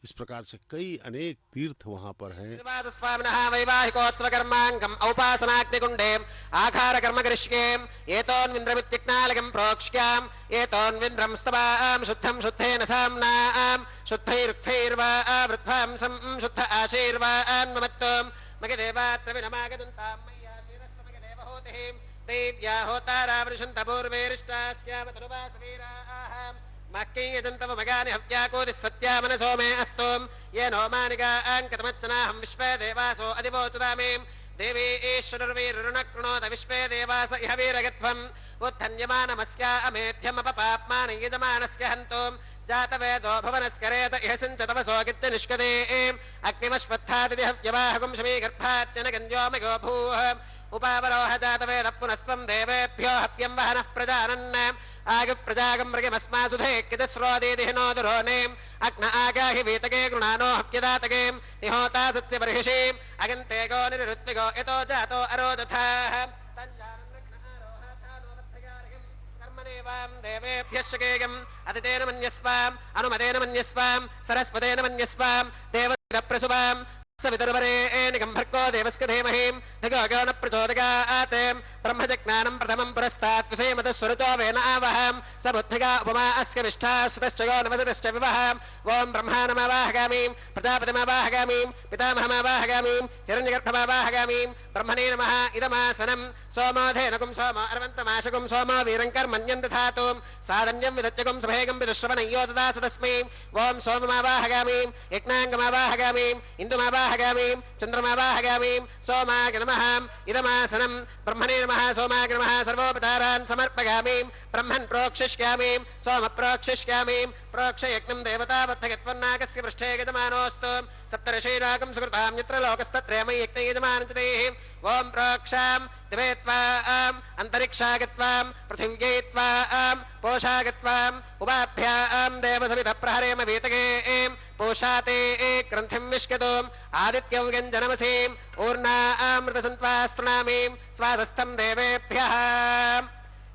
इस प्रकार से कई अनेक तीर्थ वहाँ पर हैं। स्वामिनः वैवाहिकोत्सव कर्मांगम औपासनाग्निकुंडे आखार कर्म करिष्येम एतोन्विन्द्रमित्युक्नालकं प्रोक्ष्याम एतोन्विन्द्रं स्तवाम शुद्धं शुद्धेन साम्नाम शुद्धैरुक्थैर्वा वृद्धां शुद्ध आशीर्वान् ममत्वं मगदेवात्र विनमागदन्तां मय्याशीरस्तमगदेवहोतिः देव्या होतारावृषन्त पूर्वेरिष्टास्यावतनुवासवीराः मक्कीयजन्तवमगानि हव्याकोदिः सत्यामनसो मे अस्तु ये नो मानिकाङ्कतमच्चनाहं विश्वे देवासो अधिवोचदामीं देवी ईश्वरर्वीरुणकृणोत विश्वे देवास इह वीरगत्वम् उत्थन्यमानमस्या अमेध्यमपपाप्मान यजमानस्य हन्तुं जातवेदो भवनस्करेत इह सिञ्चतवसो गिच्च निष्कदे अग्निमश्वत्थादिति हव्यवाहकुं शमीगर्भाच्चन गन्योमयो भूः उपावरोह जातवेद पुनस्त्वं देवेभ्यो हव्यं वहनः प्रजानन् आगप्रजागं मृगमस्मासुधे किजस्रोदीदिहिनो दुरोनेम् अग्न आगाहि वीतके गृणानो हव्यदातकें निहोता सत्स्य बर्हिषीम् अगन्ते गो निरुत्विगो यतो जातो अरोजथाः कर्मणेवां देवेभ्यः शकेगम् अतितेन मन्यस्वाम् अनुमतेन मन्यस्वाम् सरस्वतेन मन्यस्वाम् देवप्रसुवाम् सवितुर्वरेणिकं भर्गो देवस्य धीमहि धियो यो न प्रचोदयात् ब्रह्मजज्ञानं प्रथमं पुरस्तात् विषयमतः सुरचो वेन आवहं स बुद्धिगा उपमा अस्य विष्ठा सुतश्च यो नवसतश्च विवहम् ॐ ब्रह्माणमावाहगामीं प्रजापतिमावाहगामीं पितामहमावाहगामीं हिरण्यगर्भमावाहगामीं ब्रह्मणे नमः इदमासनं सोमो धेनुकं सोमो अर्वन्तमाशकुं सोमो वीरं कर्मण्यं दधातुं साधन्यं विदत्यकुं सभेगं विदुश्रवणय्यो ददास तस्मै ॐ सोममावाहगामीं यज्ञाङ्गमावाहगामीं इन्दुमावाहगामीं चन्द्रमावाहगामीं सोमाय नमः इदमासनं ब्रह्मणे नमः सोमाय नमः सर्वोपचारान् समर्पयामि ब्रह्मन् प्रोक्षिष्यामि सोम प्रोक्षिष्यामि प्रोक्षयज्ञं देवतावर्थगत्वन्नागस्य पृष्ठे यजमानोऽस्तु सप्तर्षीणाकं सुकृतां यत्र लोकस्तत्रयमयि यज्ञे यजमानं च देहि ॐ प्रोक्षां दिवे त्वाम् अन्तरिक्षागत्वां पृथिव्यै त्वाम् पोषागत्वाम् उपाभ्यां देवसवितः प्रहरेम वीतगे पोषाते ग्रन्थिं विष्कतुम् आदित्यं व्यञ्जनमसीम् ऊर्णामृतसन्त्वास्तृणामीं स्वासस्थं देवेभ्यः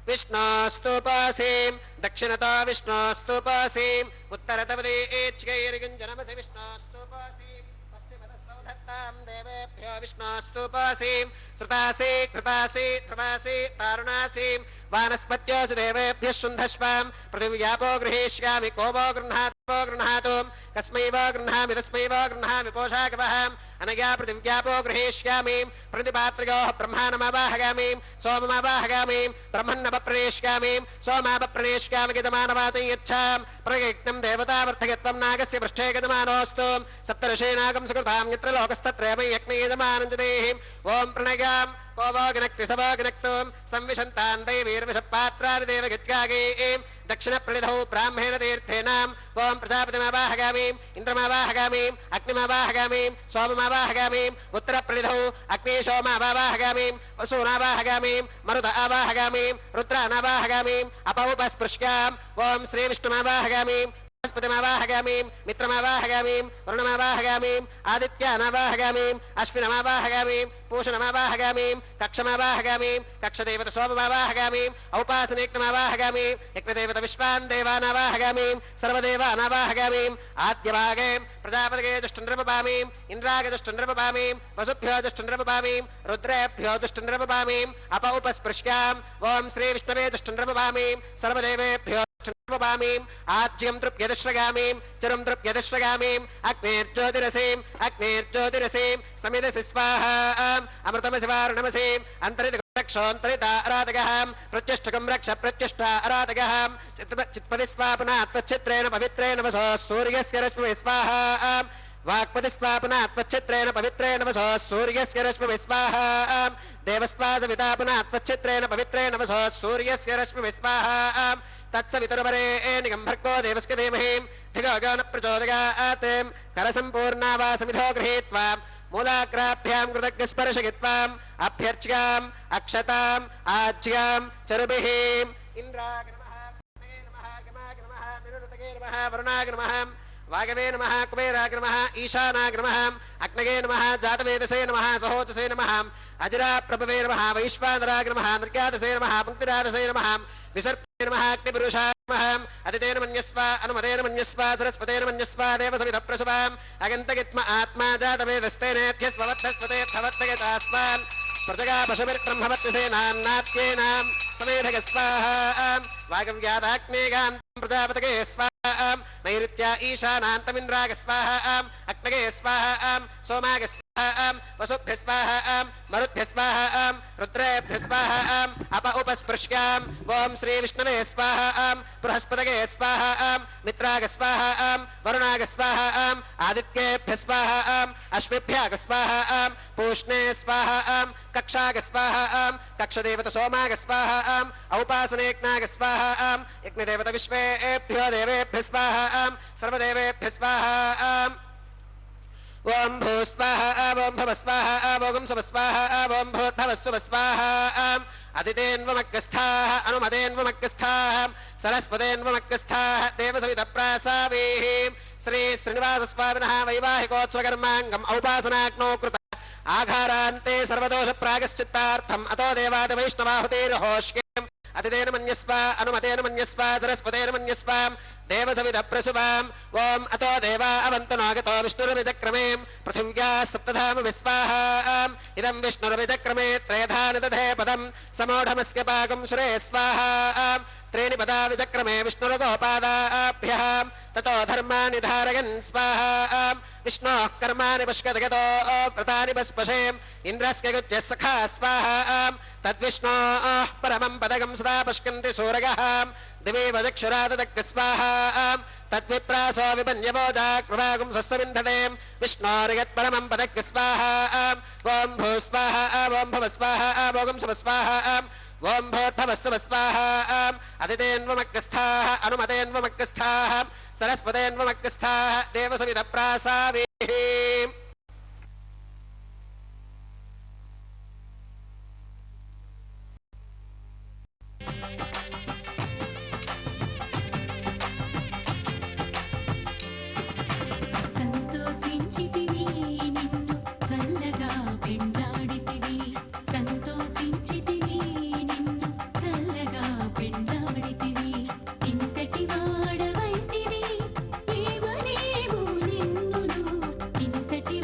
विष्णोस्तुपासीं दक्षिणतो विष्णोस्तुपासीं उत्तरतवदेच्चैर्गञ्जनमसि विष्णोस्तुपासीं पश्चिमतः सौधत्तां देवेभ्यो विष्णोस्तुपासीं श्रुतासि कृतासि ध्रुवासि तारुणासीं वानस्पत्योऽसि देवेभ्यः शुन्धस्वां पृथिव्यापो गृहीष्यामि को वो गृह्णातु कस्मै वो गृह्णामि तस्मै वो गृह्णामि पोषाकवहम् अनया पृथिव्यापो गृहीष्यामि प्रतिपात्र्योः ब्रह्माणमावाहगामीं सोममावाहगामीं ब्रह्मन्नवप्रणेष्यामि सोमावप्रणेष्यामि यजमानवाचं यच्छां प्रयज्ञं देवतावर्थगत्वं नागस्य पृष्ठे यजमानोऽस्तु सप्तर्षीणाकं सुकृतां यत्र लोकस्तत्रयमयि यज्ञे यजमानं च देहि ॐ प्रणयां को वो गिनक्ति स वो गिनक्तुं संविशन्तान् दैवीर्विषपात्राणि देवगत्यागीं दक्षिणप्रणिधौ ब्राह्मेण तीर्थेनाम् ॐ प्रजापतिमावाहगामीं इन्द्रमावाहगामीं अग्निमावाहगामीं सोममावाहगामीं उत्तरप्रणिधौ अग्निशोमावाहगामीं वसूनावाहगामीं मरुत आवाहगामीं रुद्रानावाहगामीं अपौपस्पृश्याम् ॐ श्रीविष्णुमावाहगामीं बृहस्पतिमावाहगामीं मित्रमावाहगामीं वरुणमावाहगामीं आदित्यानावाहगामीं अश्विनमावाहगामीं पूषणमावाहगामीं कक्षमावाहगामीं कक्षदेवत सोममावाहगामीं औपासनेक्नमावाहगामीं यज्ञदेवत विश्वान् देवानावाहगामीं सर्वदेवानावाहगामीं आद्यभागे प्रजापतये दुष्टुण्ड्रपपामीं इन्द्राय दुष्टुण्ड्रपपामीं वसुभ्यो दुष्टुण्ड्रपपामीं रुद्रेभ्यो दुष्टुण्ड्रपपामीं अप उपस्पृश्याम् ॐ श्री विष्णवे दुष्टुण्ड्रपपामीं सर्वदेवेभ्यो मीं आज्यं तृप्यदश्रगामीं चिरं तृप्यदश्रगामीं अग्नेर्ज्योतिरसीं समिदसि स्वाहा अमृतमसिवारुणमसीं अन्तरिक्षोऽन्तरिता अराधगः प्रत्यष्टकं रक्ष प्रत्यष्टा अराधगः चित्पदिस्वापना त्वच्छित्रेण पवित्रेण वसो सूर्यस्य रश्मिभिः स्वाहा वाक्पतिस्वापना त्वच्छित्रेण पवित्रेण वसो सूर्यस्य रश्मिभिः स्वाहा देवस्वासवितापना त्वच्छित्रेण पवित्रेण वसो सूर्यस्य रश्मिभिः स्वाहा तत्सवितुर्वरेण्यं भर्गो देवस्य धीमहि धियो यो न प्रचोदयात् करसम्पूर्णावासमिधो गृहीत्वा मूलाग्राभ्यां कृतज्ञस्पर्शयित्वाम् अभ्यर्च्याम् अक्षताम् आज्याम् चरुभिः इन्द्राय नमः गमाय नमः निरुतगे नमः वरुणाय नमः वागवे नमः कुबेराय नमः ईशानाय नमः अग्नये नमः जातवेदसे नमः सहोचसे नमः अजराप्रभवे नमः वैश्वानराय नमः निर्गादसे नमः पंक्तिरादसे नमः विसर्पे नमः अग्निपुरुषाय नमः अदितेन मन्यस्व अनुमतेन मन्यस्व सरस्वतेन मन्यस्व देवसविधप्रसवाम् अगन्तगित्म आत्मा जातवेदस्तेनेत्यस्ववद्धस्वतेऽर्थवत्तगतास्मान् प्रजगा पशुभिर्ब्रह्मवत्यसेनान्नात्येनां समेधग स्वाहा वागव्यादाग्नेगां प्रजापतगे स्वाहा नैऋत्या ईशानान्तमिन्द्राग स्वाहा अग्नगे स्वाहा सोमाग स्वाहा वसुभ्य स्वाहा मरुद्भ्य स्वाहा रुद्रेभ्य स्वाहा अप उपस्पृश्याम् ॐ श्री विष्णवे स्वाहा बृहस्पतये स्वाहा मित्राग स्वाहा वरुणाग स्वाहा आदित्येभ्य स्वाहा अश्विभ्याग स्वाहा पूष्णे स्वाहा कक्षाग स्वाहा कक्षदेवत सोमाग स्वाहा औपासनेक्नाग स्वाहा यज्ञदेवत विश्वेभ्यो देवेभ्य स्वाहा सर्वदेवेभ्य स्वाहा ओम भू स्वाहा ओम भव स्वाहा ओम सुभ स्वाहा ओम भूर्भुवस्सुभ स्वाहा अदितेन्वमग्रस्थाः अनुमतेन्वमग्रस्थाः सरस्वतेन्वमग्रस्थाः देवसविधप्रासावेः श्री श्रीनिवासस्वामिनः वैवाहिकोत्सवकर्माङ्गम् औपासनाग्नो कृत आघारान्ते सर्वदोषप्रागश्चित्तार्थम् अतो देवादिवैष्णवाहुतेर्होष्यम् अतितेन मन्यस्व अनुमतेन मन्यस्व सरस्वतेन मन्यस्व देवसविधप्रसुवाम् ॐ अतो देवा अवन्तनागतो विष्णुरविचक्रमे पृथिव्याः सप्तधाम विस्वाहा इदं विष्णुरविचक्रमे त्रयधान दधे पदं समोढमस्य पाकं सुरे स्वाहा त्रीणि पदा विचक्रमे विष्णुरगोपादाभ्यः ततो धर्माणि धारयन् स्वाहा विष्णोः कर्माणि पश्यतगतो व्रतानि पस्पशे इन्द्रस्य गुज्यः सखा स्वाहा तद्विष्णोः परमं पदकं सदा पश्यन्ति सूरयः दिवे वदक्षुराददग् स्वाहा तद्विप्रासो विपन्यवोजाकृभागुं सस्सविन्धते विष्णोर्यत्परमं पदग् स्वाहा ॐ भू स्वाहा ॐ भव स्वाहा ॐ सुभ स्वाहा ओम भूर्भुवस्सुभ स्वाहा अदितेन्वमग्रस्थाः अनुमतेन्वमग्रस्थाः सरस्वतेन्वमग्रस्थाः देवसविधप्रासावेः సంతోషించితివి నిన్ను చల్లగా పెండాడితివి సంతోషించితివి నిన్ను చల్లగా పెండాడితివి ఇంతటి వాడవైతివి ఏమనేమో నిన్నును ఇంతటి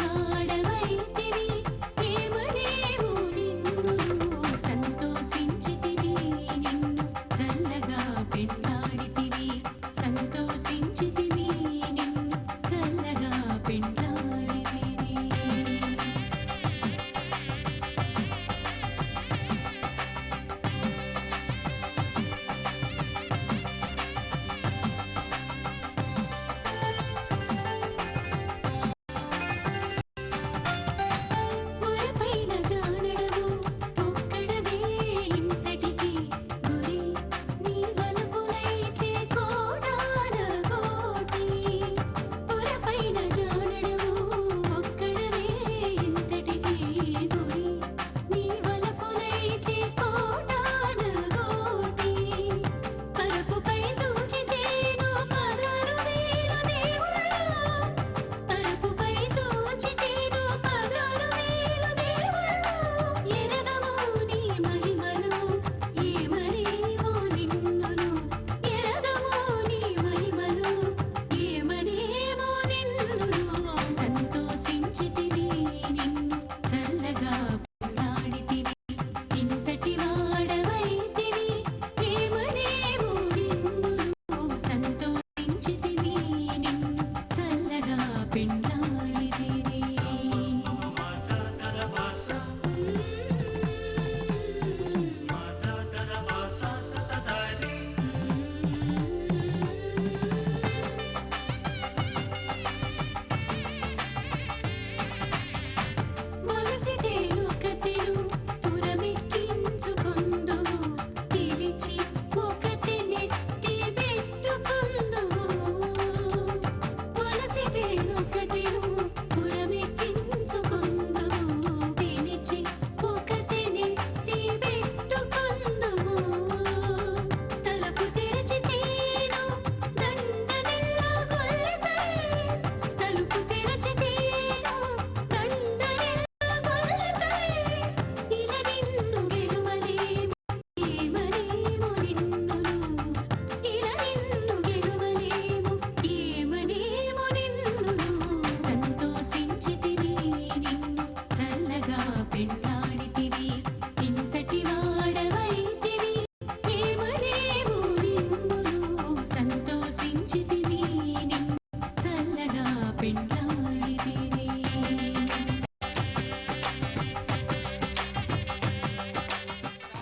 పెండాడితివి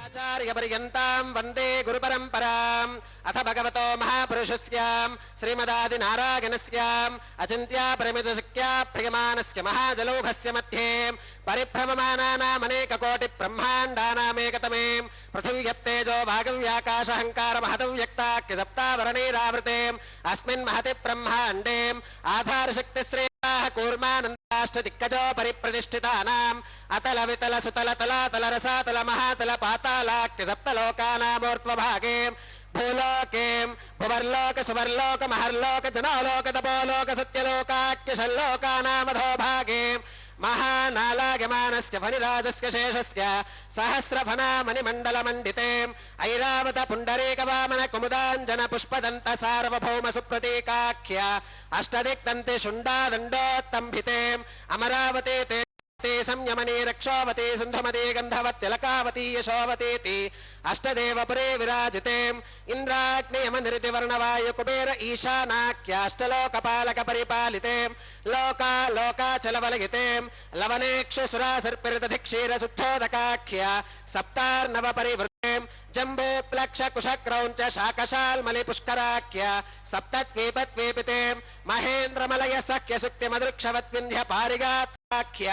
आचार्यपर्यन्तां वन्दे गुरुपरम्पराम् अथ भगवतो महापुरुषस्यां श्रीमदादिनारायणस्याम् अचिन्त्यापरिमितशक्त्या प्रियमाणस्य महाजलौघस्य मध्ये परिभ्रममानानामनेककोटिब्रह्माण्डानामेकतमे पृथिव्यप्तेजो वागव्याकाशहङ्कारमहतव्यक्ताख्यसप्तावरणैरावृते अस्मिन् महति ब्रह्माण्डे आधारशक्तिश्रेयाः कूर्मानन्दाष्टदिक्कजो परिप्रतिष्ठितानाम् अतल वितल सुतल तलातल रसातल महातल पातालाख्य सप्तलोकानामूर्ध्वभागे भूलोके भुवर्लोक सुवर्लोक महर्लोक जनोलोक तपोलोक सत्यलोकाख्यशल्लोकानामधो भागे महानालागमानस्य फणिराजस्य शेषस्य सहस्रफनामणिमण्डलमण्डिते ऐरावत पुण्डरीकवामन कुमुदाञ्जन पुष्पदन्त सार्वभौम सुप्रतीकाख्य अष्टदिक्दन्ते शुण्डादण्डोत्तम्भिते अमरावती ते संयमनी रक्षावती सिन्धुमती गन्धवत्यलकावती यशोवतीति अष्टदेवपुरे विराजिते इन्द्राग्नियमनिरितिवर्णवायु कुबेर ईशानाख्याष्टलोकपालक परिपालिते लोका लोकाचलवलगिते लवनेक्षुसुरासर्पिरदधिक्षीरशुद्धोदकाख्य सप्तार्णव परिवृते जम्बूप्लक्ष कुशक्रौञ्च शाकशाल्मलि पुष्कराख्य सप्तद्वीपद्वीपिते महेन्द्रमलय सख्य सुक्तिमदृक्षवद्विन्ध्य पारिगात्याख्य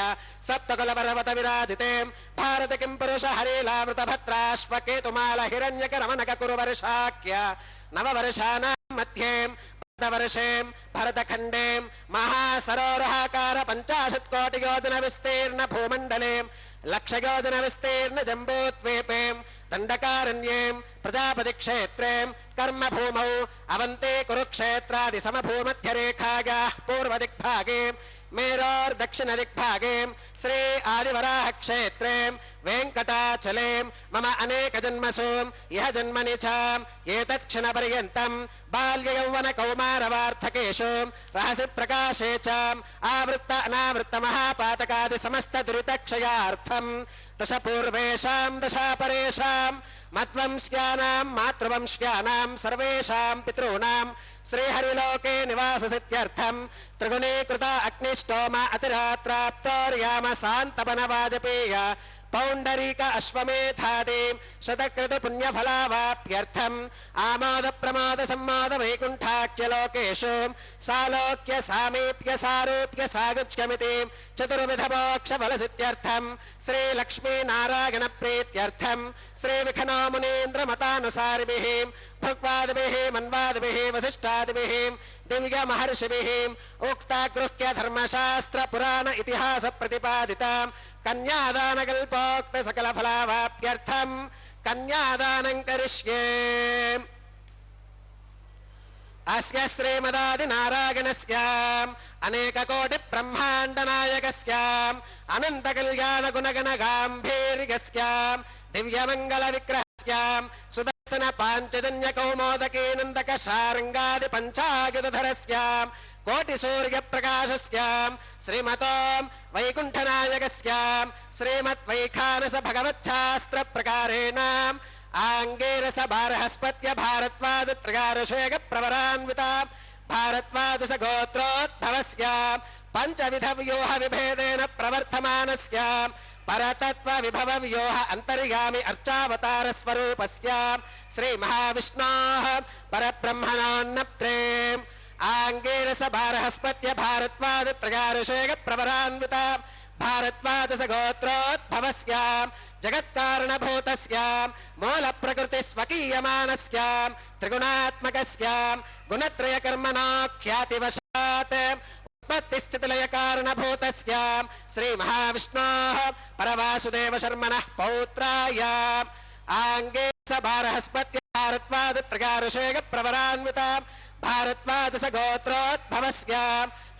सप्तकुलपर्वत विराजिते भारत किं पुरुष हरिलावृत भद्राश्वकेतुमाल हिरण्यकरमनक कुरुवर्षाख्य नववर्षाणां मध्ये वर्षे भरतखण्डे महासरोवराकार 50 कोटि योजन विस्तीर्ण भूमण्डले लक्षयोजन विस्तीर्ण जम्बूद्वीपे दण्डकारण्ये प्रजापति क्षेत्रे कर्मभूमौ अवन्ते कुरुक्षेत्रादि समभूमध्यरेखायाः पूर्वदिग्भागे मेरोर् दक्षिणदिग्भागे श्री आदिवराह क्षेत्रे वेङ्कटाचले मम अनेक जन्मसु यह जन्मनि च एतत्क्षणपर्यन्तं बाल्ययौवन कौमारवार्धकेषु रहसि प्रकाशे च आवृत्त अनावृत्त महापातकादि समस्त दुरितक्षयार्थं दश पूर्वेषां दशापरेषां मत्वंश्यानां मातृवंश्यानां सर्वेषां पितॄणां श्रीहरिलोके निवाससिद्ध्यर्थं त्रिगुणीकृत अग्निष्टोम अतिरात्राप्तोर्याम शान्तपनवाजपेय पौण्डरीक अश्वमेधादि शतकृत पुण्यफलावाप्यर्थम् आमोद प्रमोद सम्मोद वैकुण्ठाख्यलोकेषु सालोक्य सामीप्य सारूप्य सागुच्यमिति चतुर्विध मोक्षफलसिद्ध्यर्थं श्रीलक्ष्मीनारायण प्रीत्यर्थं श्रीविखनो मुनीन्द्र मतानुसारिभिः भृग्वादिभिः मन्वादिभिः वसिष्ठादिभिः दिव्य महर्षिभिः उक्तागृह्य धर्मशास्त्र पुराण इतिहास प्रतिपादिता कन्यादानकल्पोक्त सकल फलावाप्यर्थं कन्यादानं करिष्ये अस्य श्रीमदादिनारायणस्य अनेक कोटि ब्रह्मांड नायकस्य अनंत कल्याण गुणगण गांभीर्यस्य दिव्य मंगल विग्रहस्य सुदर्शन पांचजन्य कौमोदकी नंदक शार्ंगादि पंचायुधधरस्य कोटि सूर्य प्रकाशस्य श्रीमतो वैकुंठनायकस्य श्रीमद् वैखानस भगवच्छास्त्र प्रकारेण आंगेरस बारहस्पत्य भारद्वाज त्रिगारशेग प्रवरान्विता भारद्वाज गोत्रोद्भवस्य पंचविध व्यूह विभेदेन प्रवर्तमानस्य परतत्व विभव व्यूह अंतर्यामि अर्चावतार स्वरूपस्य श्री महाविष्णोः परब्रह्मणोन्नत्रे आंगेरस बारहस्पत्य भारद्वाज त्रिगारशेग प्रवरान्विता भारद्वाज गोत्रोद्भवस्य जगत्कारणभूतस्य मूल प्रकृति स्वकीयमानस्य त्रिगुणात्मकस्य गुणत्रय कर्मणो ख्यातिवशात् उत्पत्ति स्थितिलय कारणभूतस्य श्री महाविष्णोः परवासुदेव शर्मणः पौत्राय आंगे स बारहस्पत्य भारद्वाज त्रिगारशेग प्रवरान्विता भारद्वाज गोत्रोद्भवस्य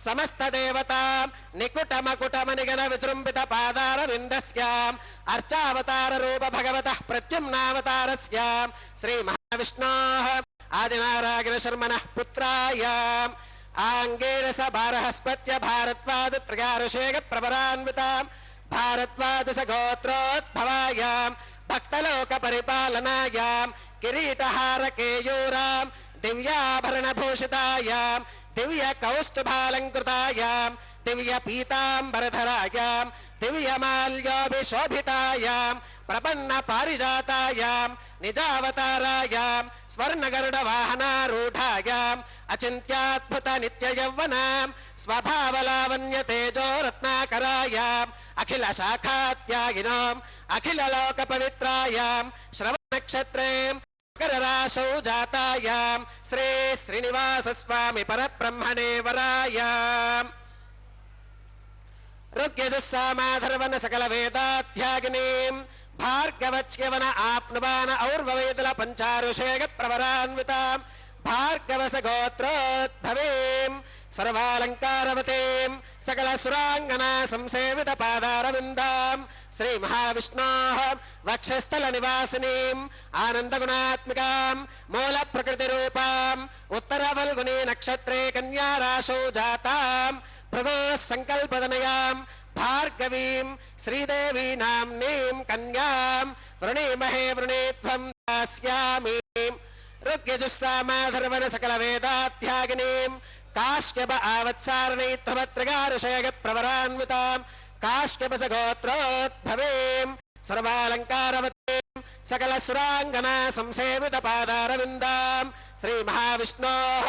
समस्त देवता निकुटमकुटमनिगण विजृंभित पादार विंदस्य अर्चावतार रूप भगवतः प्रद्युम्नावतारस्य श्री महाविष्णोः आदिनारायण शर्मणः पुत्राय आंगेरस बारहस्पत्य भारद्वाज त्रिगारशेग प्रवरान्विता भारद्वाज गोत्रोद्भवाय भक्तलोक परिपालनाय किरीटहार केयूरां दिव्याभरण भूषिताय दिव्य कौस्तुभालंकृतायां दिव्य पीतांबरधरायां दिव्य माल्योभिशोभितायां प्रपन्न पारिजातायां निजावतारायां स्वर्णगरुड वाहनारूढायां अचिन्त्याद्भुत नित्य यौवनां स्वभावलावण्य तेजो रत्नाकरायां अखिल शाखात्यागिनां अखिल लोक पवित्रायां श्रवण नक्षत्रे मकरराशौ जातायां श्री श्रीनिवास स्वामी परब्रह्मणे वरायां ऋग्यजुस्सामाधर्वन सकल वेदाध्यागिनीं भार्गवच्यवन आप्नुवान और्ववेदल पंचारुषेग प्रवरान्वितां भार्गवस गोत्रोद्भवीं सर्वालंकारवतीं सकल सुरांगना संसेवित पादारविन्दां श्री महाविष्णोः वक्षस्थल निवासिनीं आनंद गुणात्मिकां मूल प्रकृति रूपां उत्तर फल्गुनी नक्षत्रे कन्या राशौ जातां भृगो संकल्पदनयां भार्गवीं श्रीदेवी नाम्नीं कन्यां वृणीमहे वृणीत्वं दास्यामि ऋग्यजुस्सामाधर्वन सकल वेदाध्यागिनीं काश्यप आवत्सारणीत्वभद्रगारुषेग प्रवरान्वितां काश्यपस गोत्रोद्भवीं सर्वालंकारवतीं सकल सुरांगना संसेवित पादारविन्दां श्री महाविष्णोः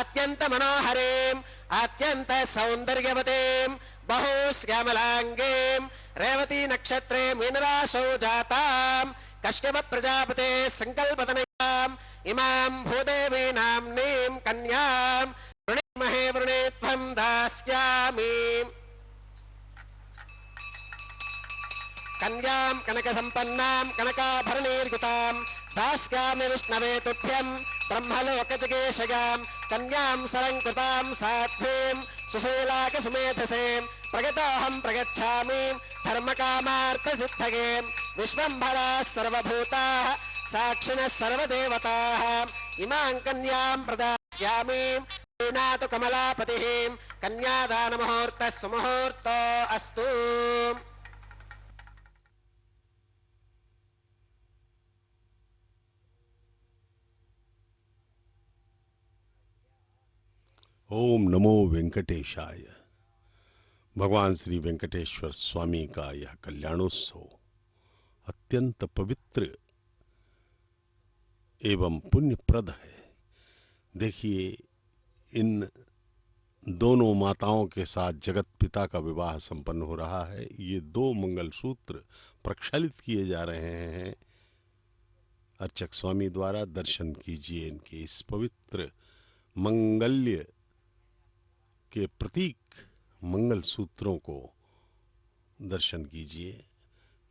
अत्यंत मनोहरीं अत्यंत सौंदर्यवतीं बहुश्यामलांगीं रेवती नक्षत्रे मीनराशौ जातां कश्यप प्रजापते संकल्पतनयाम् इमां भूदेवी नाम्नीं कन्यां वृणीमहे वृणीत्वं दास्यामि कन्यां कनकसम्पन्नां कनकाभरणैर्युतां दास्यामि विष्णवे तुभ्यं ब्रह्मलोकजगेशयां कन्यां सरङ्कृतां साध्वीं सुशीलाकसुमेधसें प्रगतोऽहं प्रगच्छामि धर्मकामार्थसिद्धये विश्वम्भराः सर्वभूताः साक्षिणः सर्वदेवताः इमां कन्यां प्रदास्यामि प्रीणातु कमलापतिः कन्यादानमुहूर्तः सुमुहूर्तो अस्तु। ओम नमो वेंकटेशाय। भगवान श्री वेंकटेश्वर स्वामी का यह कल्याणोत्सव अत्यंत पवित्र एवं पुण्यप्रद है। देखिए, इन दोनों माताओं के साथ जगत पिता का विवाह संपन्न हो रहा है। ये दो मंगलसूत्र प्रक्षालित किए जा रहे हैं अर्चक स्वामी द्वारा। दर्शन कीजिए इनके इस पवित्र मंगल्य के प्रतीक मंगल सूत्रों को दर्शन कीजिए।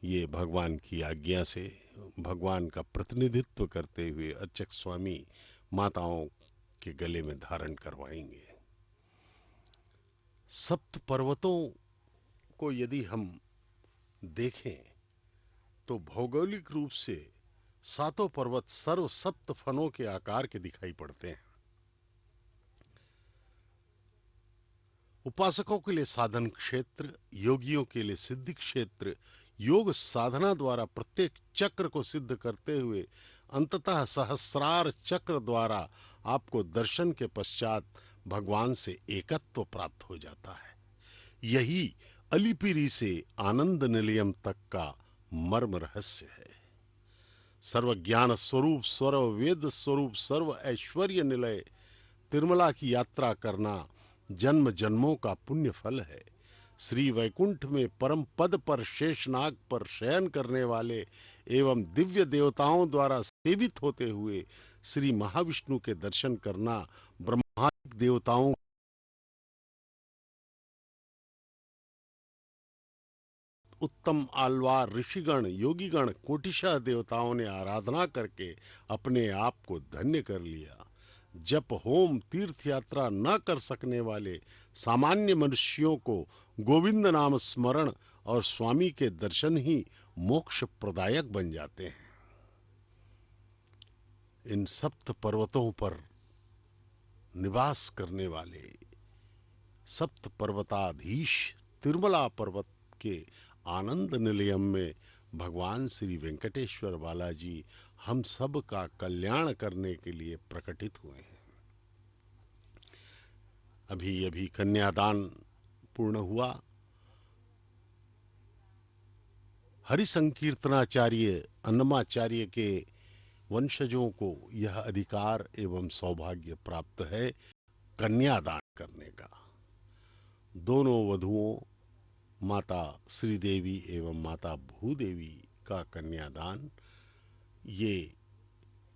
ये भगवान की आज्ञा से भगवान का प्रतिनिधित्व करते हुए अर्चक स्वामी माताओं के गले में धारण करवाएंगे। सप्त पर्वतों को यदि हम देखें तो भौगोलिक रूप से सातों पर्वत सर्व सप्त फनों के आकार के दिखाई पड़ते हैं। उपासकों के लिए साधन क्षेत्र, योगियों के लिए सिद्धि क्षेत्र, योग साधना द्वारा प्रत्येक चक्र को सिद्ध करते हुए अंततः सहस्रार चक्र द्वारा आपको दर्शन के पश्चात भगवान से एकत्व प्राप्त हो जाता है। यही अलिपिरी से आनंद निलयम तक का मर्म रहस्य है। सर्व ज्ञान स्वरूप, सर्व वेद स्वरूप, सर्व ऐश्वर्य निलय तिरुमला की यात्रा करना जन्म जन्मों का पुण्य फल है। श्री वैकुंठ में परम पद पर शेषनाग पर शयन करने वाले एवं दिव्य देवताओं द्वारा सेवित होते हुए श्री महाविष्णु के दर्शन करना ब्रह्मांडिक देवताओं उत्तम आलवार ऋषिगण, योगीगण, कोटिशः देवताओं ने आराधना करके अपने आप को धन्य कर लिया। जप, होम, तीर्थ यात्रा न कर सकने वाले सामान्य मनुष्यों को गोविंद नाम स्मरण और स्वामी के दर्शन ही मोक्ष प्रदायक बन जाते हैं। इन सप्त पर्वतों पर निवास करने वाले सप्त पर्वताधीश तिरुमला पर्वत के आनंद निलयम में भगवान श्री वेंकटेश्वर बालाजी हम सब का कल्याण करने के लिए प्रकटित हुए हैं। अभी अभी कन्यादान पूर्ण हुआ। हरि संकीर्तनाचार्य अन्नमाचार्य के वंशजों को यह अधिकार एवं सौभाग्य प्राप्त है कन्यादान करने का। दोनों वधुओं माता श्रीदेवी एवं माता भूदेवी का कन्यादान ये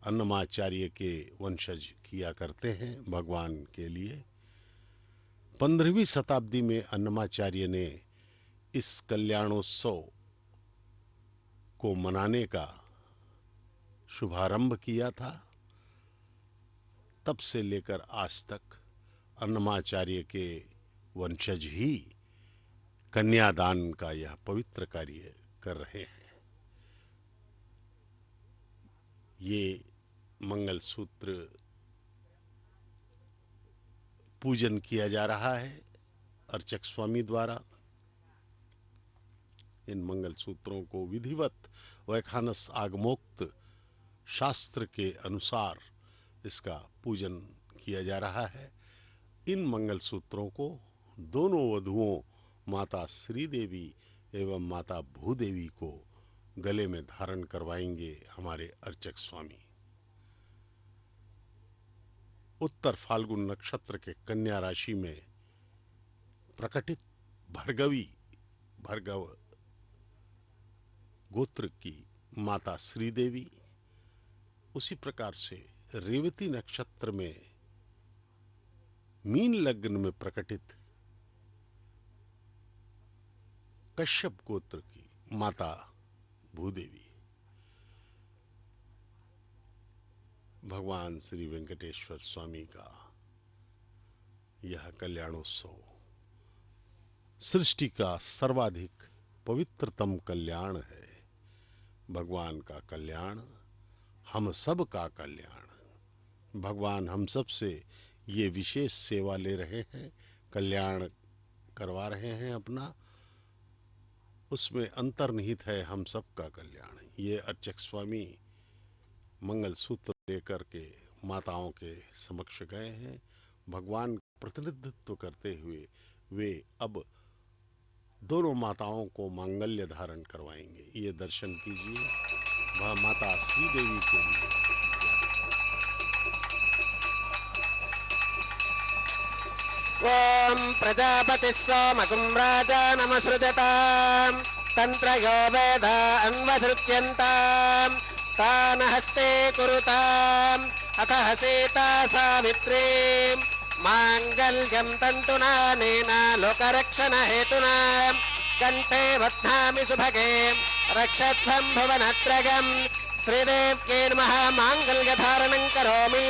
अन्नमाचार्य के वंशज किया करते हैं भगवान के लिए। 15वीं शताब्दी में अन्नमाचार्य ने इस कल्याणोत्सव को मनाने का शुभारंभ किया था। तब से लेकर आज तक अन्नमाचार्य के वंशज ही कन्यादान का यह पवित्र कार्य कर रहे हैं। ये मंगलसूत्र पूजन किया जा रहा है अर्चक स्वामी द्वारा। इन मंगलसूत्रों को विधिवत वैखानस आगमोक्त शास्त्र के अनुसार इसका पूजन किया जा रहा है। इन मंगलसूत्रों को दोनों वधुओं माता श्रीदेवी एवं माता भूदेवी को गले में धारण करवाएंगे हमारे अर्चक स्वामी। उत्तर फाल्गुन नक्षत्र के कन्या राशि में प्रकटित भर्गव गोत्र की माता श्रीदेवी, उसी प्रकार से रेवती नक्षत्र में मीन लग्न में प्रकटित कश्यप गोत्र की माता भूदेवी, भगवान श्री वेंकटेश्वर स्वामी का यह कल्याणोत्सव सृष्टि का सर्वाधिक पवित्रतम कल्याण है। भगवान का कल्याण, हम सब का कल्याण। भगवान हम सब से ये विशेष सेवा ले रहे हैं, कल्याण करवा रहे हैं अपना। उसमें अंतर्निहित है हम सब का कल्याण। ये अर्चक स्वामी मंगल सूत्र लेकर के माताओं के समक्ष गए हैं। भगवान का प्रतिनिधित्व करते हुए वे अब दोनों माताओं को मांगल्य धारण करवाएंगे। ये दर्शन कीजिए, वह माता श्रीदेवी के लिए। ओम प्रजापति सोमकुं राजानमसृजताम् तन्त्रयो वेद अन्वसृत्यन्ताम् तान् हस्ते कुरुताम् अतः सीता सावित्री माङ्गल्यं तन्तुनानेन लोकरक्षणहेतुना कण्ठे बध्नामि सुभगे रक्षध्वं भुवनत्रयम् श्रीदेव्यै नमः माङ्गल्यधारणं करोमि।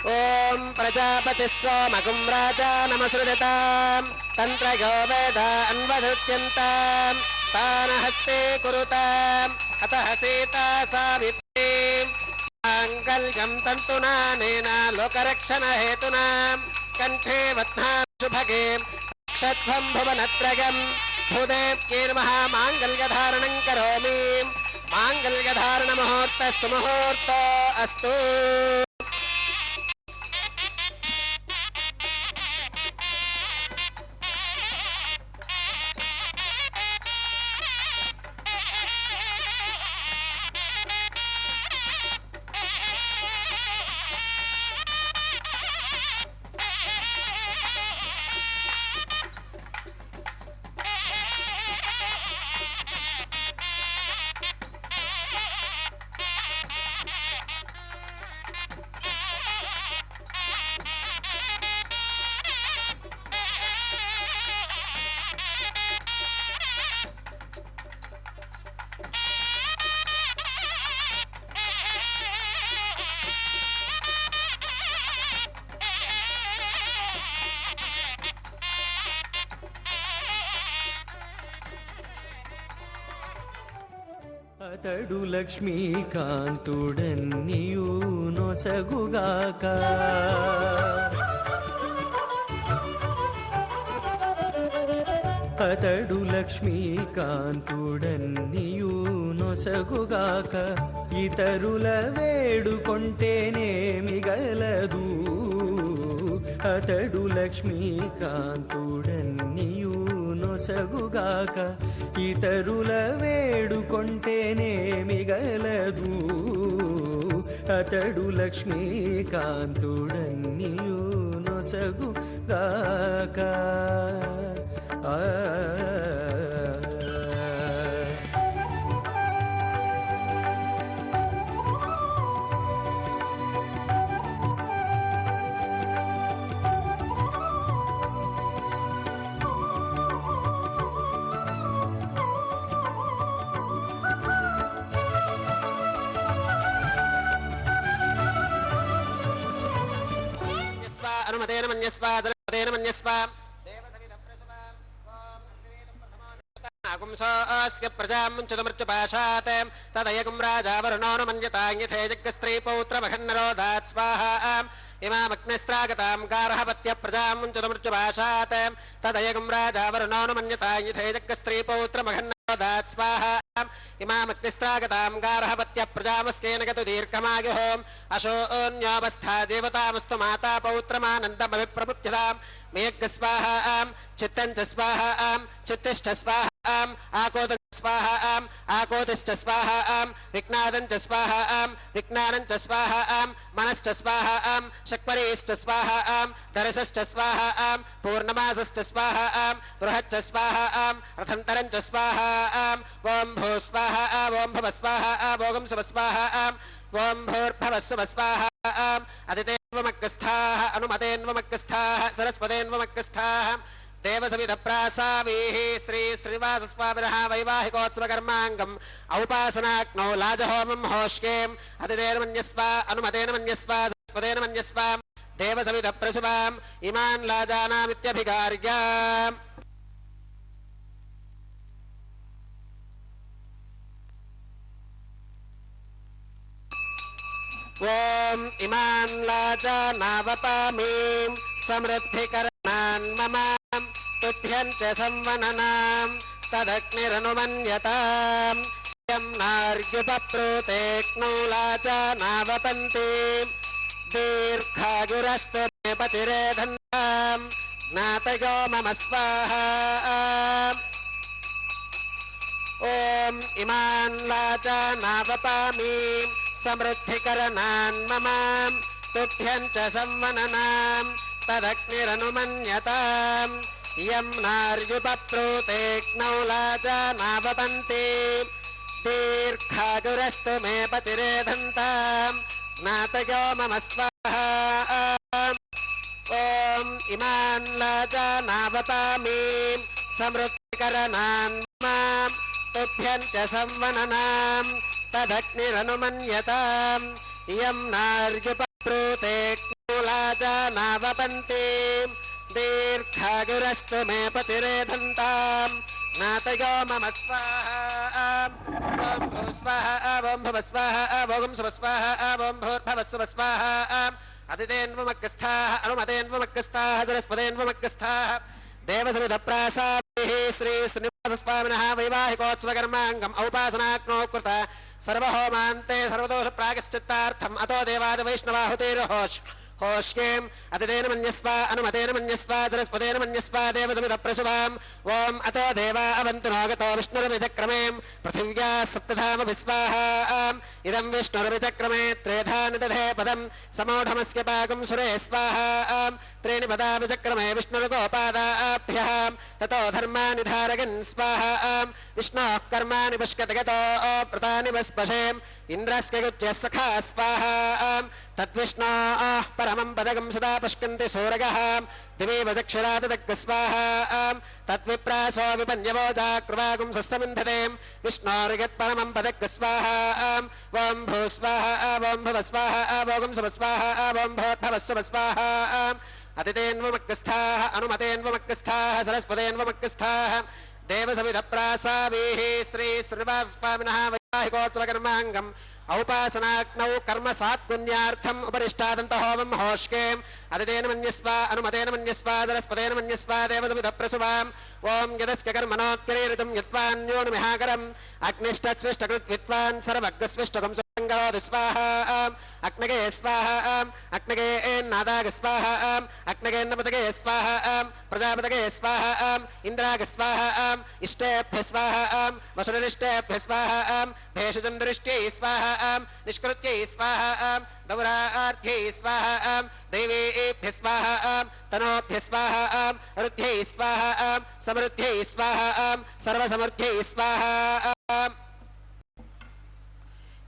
ओम प्रजापति सोमकुं राजानमसृजताम् तन्त्रयो वेद अन्वसृत्यन्ताम् तान् हस्ते कुरुताम् अतः सीता सावित्री माङ्गल्यं तन्तुनानेन लोकरक्षणहेतुना कण्ठे बध्नामि सुभगे रक्षध्वं भुवनत्रयम् भूदेव्यै नमः माङ्गल्यधारणं करोमि। माङ्गल्यधारणमुहूर्तः सुमुहूर्तो अस्तु। అతడు లక్ష్మీకాంతుడన్నియు నొసగుగాక అతడు లక్ష్మీకాంతుడన్నియు నొసగుగాక ఇతరుల వేడుకొంటేనేమి గలదు అతడు లక్ష్మీకాంతుడన్నియు నొసగుగాక ఇతరుల వేడుకొంటేనేమి గలదు అతడు లక్ష్మీకాంతుడన్నియు నొసగుగాక అనుమతేన మన్యస్వ జనపదేన మన్యస్వ నాగుంసోऽस्य प्रजां मुञ्चतमर्चपाशात् तदयगुं राजा वरुणो न मन्यतां यथेजग्स्त्री पौत्रमखन्नरोधात् स्वाहा इमामग्निस्त्रागतां गार्हपत्य प्रजां मुञ्चतमर्चपाशात् तदयगुं राजा वरुणो न मन्यतां यथेजग्स्त्री पौत्रमखन्नरोधात् स्वाहा इमामग्निस्त्रागतां गार्हपत्य प्रजामस्केन गतु दीर्घमायुः अशोऽन्योऽवस्था जीवतामस्तु माता पौत्रमानन्दमभिप्रबुध्यतां मेघ स्वाहा चित्तं च स्वाहा चित्तिश्च स्वाहा आकोदं स्वाहा आकोदिश्च स्वाहा विघ्नादं च स्वाहा विघ्नानं च स्वाहा मनश्च स्वाहा शक्वरीश्च स्वाहा दर्शश्च स्वाहा पूर्णमासश्च स्वाहा बृहच्च स्वाहा रथन्तरं च स्वाहा ओं भू स्वाहा ओं भव स्वाहा भोगं सुव स्वाहा ओं भूर्भुवः सुवः स्वाहा अदितेन्वमग्गस्थाः अनुमतेन्वमग्गस्थाः सरस्वतेन्वमग्गस्थाः देवसविधप्रासावीः श्री श्रीनिवासस्वामिनः वैवाहिकोत्सवकर्माङ्गम् औपासनाग्नौ लाजहोमं होष्येम् अतिथेर्मन्यस्व अनुमतेन मन्यस्व सरस्वतेन मन्यस्व देवसविधप्रसुवाम् इमान् लाजानामित्यभिकार्य ओम इमान् लाजानावपामीं समृद्धिकरणान् मम तुभ्यं च संवननां तदग्निरनुमन्यताम् यं नार्युपप्रोतेक्नौ लाजानावपन्ति दीर्घायुरस्तु मे पतिरेधन्तां ज्ञातयो मम स्वाहा ओम इमान् लाजानावपामीं समृद्धिकरणान् मम तुभ्यं च संवननां तदग्निरनुमन्यताम् यं नार्युपप्रोतेक्नौ लाजानावपन्ति दीर्घायुरस्तु मे पतिरेधन्तां ज्ञातयो मम स्वाहा ओम इमान् लाजानावपामीं समृद्धिकरणान् मम तुभ्यं च संवननां तदग्निरनुमन्यताम् यं नार्युपप्रोतेक्नौ लाजानावपन्ति दीर्घायुरस्तु मे पतिरेधन्ताम् ज्ञातयो मम स्वाहा ओं भू स्वाहा ओं भुवः स्वाहा भोगं सुवः स्वाहा ओं भूर्भुवः सुवः स्वाहा अतिथेन्वमग्गस्थाः अनुमतेन्वमग्गस्थाः सरस्वतेन्वमग्गस्थाः देवसविधप्रासाभिः श्री श्रीनिवासस्वामिनः वैवाहिकोत्सवकर्माङ्गम् औपासनाग्नौ कृता सर्वहोमान्ते सर्वदोषप्रायश्चित्तार्थम् अतो देवादिवैष्णवाहुतिर्होष् होष्येम् अतिथेन मन्यस्व अनुमतेन मन्यस्व सरस्वतेन मन्यस्व देवसमिधप्रसुवाम् ओम अतो देवा अवन्तु नो गतो विष्णुरविचक्रमे पृथिव्या सप्तधाम विस्वाहा इदं विष्णुरविचक्रमे त्रेधा निदधे पदं समौढमस्य पाकं सुरे स्वाहा त्रीणि पदा विचक्रमे विष्णुर्गोपादाभ्यः ततो धर्मानिधारयन् स्वाहा विष्णोः कर्माणि पुष्कत गतो प्रतानि वस्पशेम् इन्द्रस्य गुज्यः सखा स्वाहा तद्विष्णोः परमं पदकं सदा पश्यन्ति सूरगः दिवे वचक्षुरातदग्ग स्वाहा तद्विप्रासो विपन्यवोजाकृवागुं सस्समिन्धते विष्णोर्यत्परमं पदग्ग स्वाहा ओं भू स्वाहा ओं भुवः स्वाहा भोगं सुवः स्वाहा ओं भूर्भुवः सुवः स्वाहा अतिथेन्वमग्गस्थाः अनुमतेन्वमग्गस्थाः सरस्वतेन्वमग्गस्थाः देवसविधप्रासावीः श्री श्रीनिवासस्वामिनः कर्मांगम औपासनाग्नौ कर्म सात्पुण्यार्थम् उपरिष्टादन्त होमं होष्के अदितेन मन्यस्वा अनुमतेन मन्यस्वा दरस्पतेन मन्यस्वा देवदमिदप्रसुवाम् ओम यदस्य कर्मणोत्करीरितं यत्वान्योनुमिहाकरम् अग्निष्टस्विष्टकृत् विद्वान् सर्वज्ञस्विष्टकं सुरङ्गरो स्वाहा अग्नगे स्वाहा अग्नगे नादाग स्वाहा अग्नगे नपतगे स्वाहा प्रजापतगे स्वाहा इन्द्राग स्वाहा इष्टेभ्य स्वाहा वसुनिष्टेभ्य स्वाहा भेषजं दृष्ट्यै स्वाहा निष्कृत्यै स्वाहा दौरार्थ्यै स्वाहा देवेभ्य स्वाहा तनोभ्य स्वाहा रुद्ध्यै स्वाहा समृद्ध्यै स्वाहा सर्वसमृद्ध्यै स्वाहा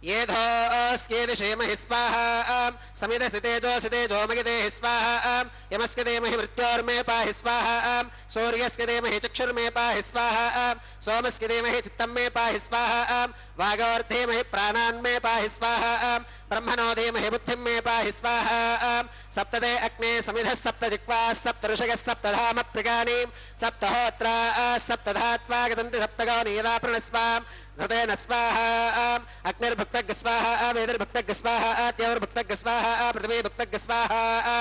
येधोऽस्येदिशेमहि स्वाहा समिदसितेजो मगिदेहि स्वाहा यमस्य देमहि मृत्योर्मे पाहि स्वाहा सूर्यस्य देमहि चक्षुर्मे पाहि स्वाहा सोमस्य देमहि चित्तं मे पाहि स्वाहा वागोर्धेमहि प्राणान् मे पाहि स्वाहा ब्रह्मणो धीमहि बुद्धिं मे पाहि स्वाहा सप्तदे अग्ने समिधः सप्त जिह्वाः सप्त ऋषयः सप्तधाम प्रिगानि सप्तहोत्रा सप्तधात्वा गतन्ति सप्तगो नीराप्रणस्वाम् घृतेन स्वाहा अग्निर्भुक्तग् स्वाहा वेदिर्भुक्तग् स्वाहा द्यौर्भुक्तग् स्वाहा पृथिवीभुक्तग् स्वाहा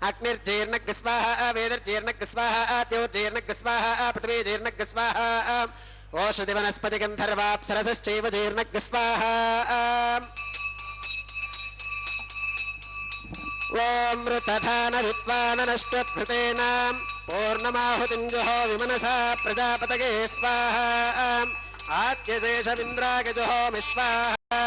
अग्निर्जीर्णग् स्वाहा वेदिर्जीर्णग् स्वाहा द्यौर्जीर्णग् स्वाहा पृथिवीजीर्णग् स्वाहा ओषधि वनस्पति गन्धर्वाप्सरसश्चैव जीर्णग् स्वाहा ओम ऋतधान विद्वाननष्टभृतेन पूर्णमाहुतिं जुहोमि मनसा प्रजापतये स्वाहा आद्यशेषमिन्द्राय जुहोमि स्वाहा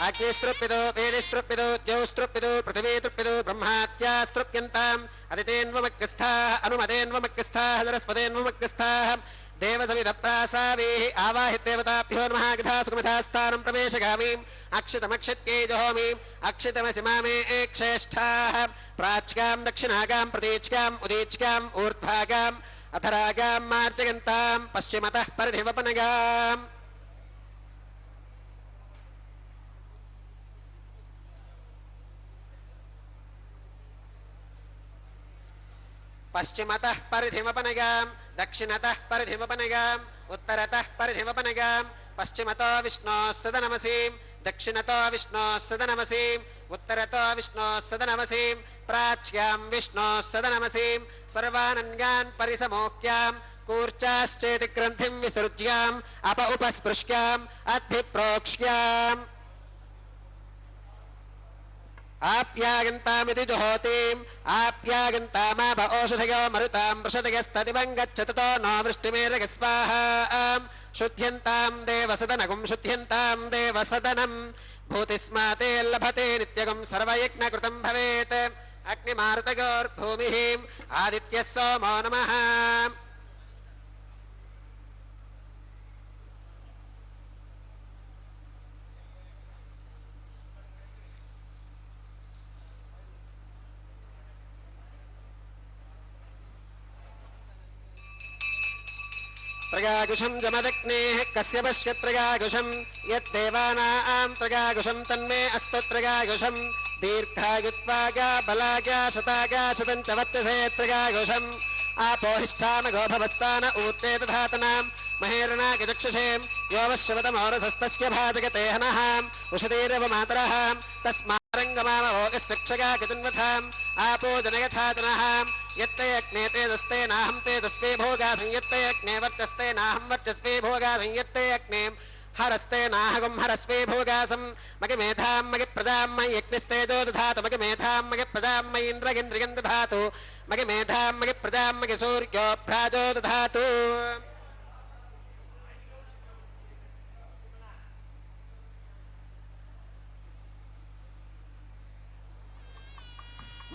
अग्निस्तृप्यतो वेदिस्तृप्यतो द्यौस्तृप्यतो पृथिवीतृप्यतो ब्रह्मात्यास्तृप्यन्ताम् अदितेन्वमग्रस्थाः अनुमतेन्वमग्रस्थाः सरस्वतेन्वमग्रस्थाः देवसविदप्रासावेः आवाहिदेवताभ्यो नमः गधा सुखमिधास्थानं प्रवेशगामीम् अक्षितमक्षित्यै जुहोमि अक्षितमसि मामे श्रेष्ठाः प्राच्यां दक्षिणागां प्रतीच्याम् उदीच्याम् ऊर्ध्वागाम् अथरागां मार्जयन्तां पश्चिमतः परिधिवपनगाम् पश्चिमतः परिधिवपनगाम् दक्षिणतः परिधिवपनगाम् उत्तरतः परिधिवपनगाम् पश्चिमतो विष्णोः सदनमसीम् दक्षिणतो विष्णोः सदनमसीम् उत्तरतो विष्णोः सदनमसीम् प्राच्यां विष्णोः सदनमसीम् सर्वानन्यान् परिसमोक्याम् कूर्चाश्चेति ग्रन्थिं विसृज्याम् अप उपस्पृश्याम् अद्भिप्रोक्ष्याम् आप्यागन्तामिति जुहोतिम् आप्यागन्तामाप ओषधयो मरुतां वृषदयस्तदिवं गच्छततो नो वृष्टिमेरग स्वाहा शुद्ध्यन्तां देवसदनगुं शुद्ध्यन्तां देवसदनं भूतिस्माते लभते नित्यगुं सर्वयज्ञकृतं भवेत् अग्निमारुतयोर्भूमिः आदित्यः सोमो नमः त्रयागुषं जमदग्नेः कस्य पश्य त्रयागुषं यद्देवानां त्रयागुषं तन्मे अस्तु त्रयागुषं दीर्घायुत्वागा बलागा शतागा शतं च वर्तसे त्रयागुषम् आपोहिष्ठानगो भवस्तान ऊर्ते दधातनां महेरणागचक्षुषे यो वश्यवतमोरसस्तस्य भाजगते हनः उषतीरव मातरः तस्मारङ्गमामभोगशिक्षगा गतिन्वथाम् आपो जनयथा जनः यत्ते अग्ने तेजस्ते नाहं तेजस्वे भोगासं यत्ते अग्ने वर्चस्ते नाहं वर्चस्वे भोगासं यत्ते अग्ने हरस्ते नाहगुं हरस्वे भोगासं मगे मेधां मगे प्रजां मयि यज्ञस्तेजो दधातु मगे मेधां मगे प्रजां मयि इन्द्रगिन्द्रियं दधातु मगे मेधां मगे प्रजां मगे सूर्यो भ्राजो दधातु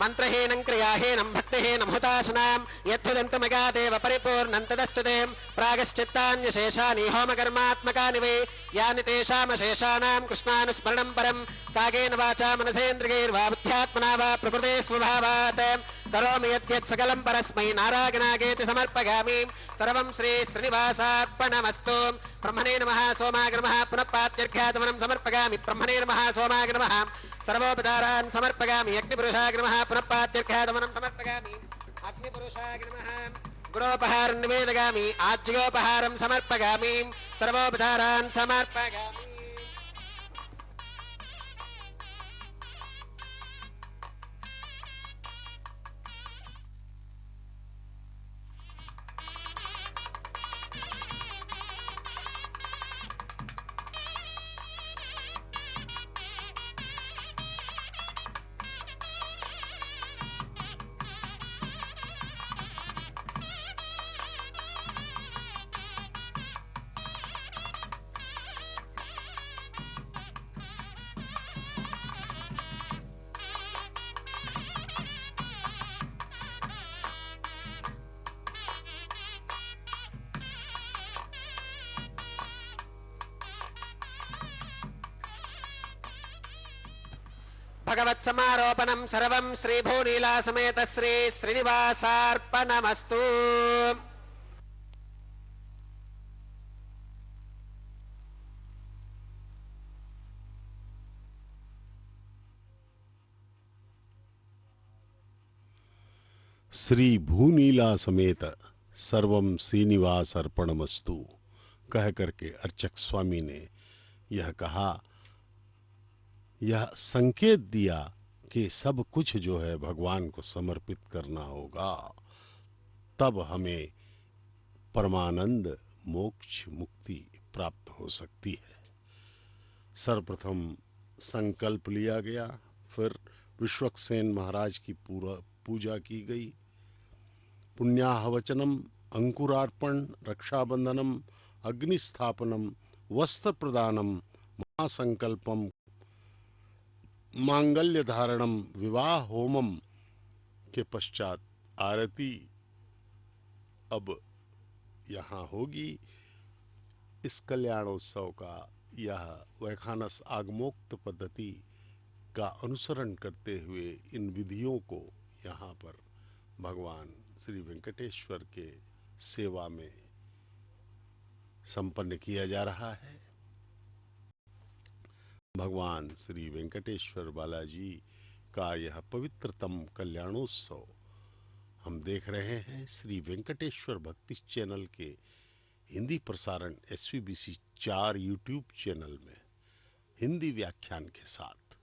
मंत्रहीनं क्रियाहीनं भक्तिहीनं हुताशनां यद्धुदन्तमगादेव परिपूर्णं तदस्तुते प्रागश्चित्तान्यशेषानि होमकर्मात्मकानि वै यानि तेषामशेषाणां कृष्णानुस्मरणं परं कागेन वाचा मनसेन्द्रियैर्वा बुद्ध्यात्मना वा प्रकृते स्वभावात् करोमि यद्यत् सकलं परस्मै नारायणागेति समर्पयामि सर्वं श्री श्रीनिवासार्पणमस्तु ब्रह्मणे नमः सोमाय नमः पुनः पात्यर्घ्याचमनं समर्पयामि ब्रह्मणे नमः सोमाय नमः सर्वोपचारान् समर्पयामि अग्निपुरुषाय नमः पुनः पात्यर्घ्याचमनं समर्पयामि अग्निपुरुषाय नमः गुणोपहारं निवेदयामि आज्योपहारं समर्पयामि सर्वोपचारान् समर्पयामि भगवत्समारोपणं सर्वं श्रीभूनीला समेत श्री श्रीनिवासार्पणमस्तु। श्री भूनीला समेत सर्वम श्रीनिवास अर्पणमस्तु कह करके अर्चक स्वामी ने यह कहा, यह संकेत दिया कि सब कुछ जो है भगवान को समर्पित करना होगा, तब हमें परमानंद मोक्ष मुक्ति प्राप्त हो सकती है। सर्वप्रथम संकल्प लिया गया, फिर विश्वक्सेन महाराज की पूजा की गई। पुण्याहवचनम, अंकुरार्पण, रक्षाबंधनम, अग्निस्थापनम, वस्त्र प्रदानम, महासंकल्पम, मांगल्य धारणम, विवाह होमम के पश्चात आरती अब यहाँ होगी। इस कल्याणोत्सव का यह वैखानस आगमोक्त पद्धति का अनुसरण करते हुए इन विधियों को यहाँ पर भगवान श्री वेंकटेश्वर के सेवा में संपन्न किया जा रहा है। भगवान श्री वेंकटेश्वर बालाजी का यह पवित्रतम कल्याणोत्सव हम देख रहे हैं श्री वेंकटेश्वर भक्ति चैनल के हिंदी प्रसारण SVBC 4 यूट्यूब चैनल में हिंदी व्याख्यान के साथ।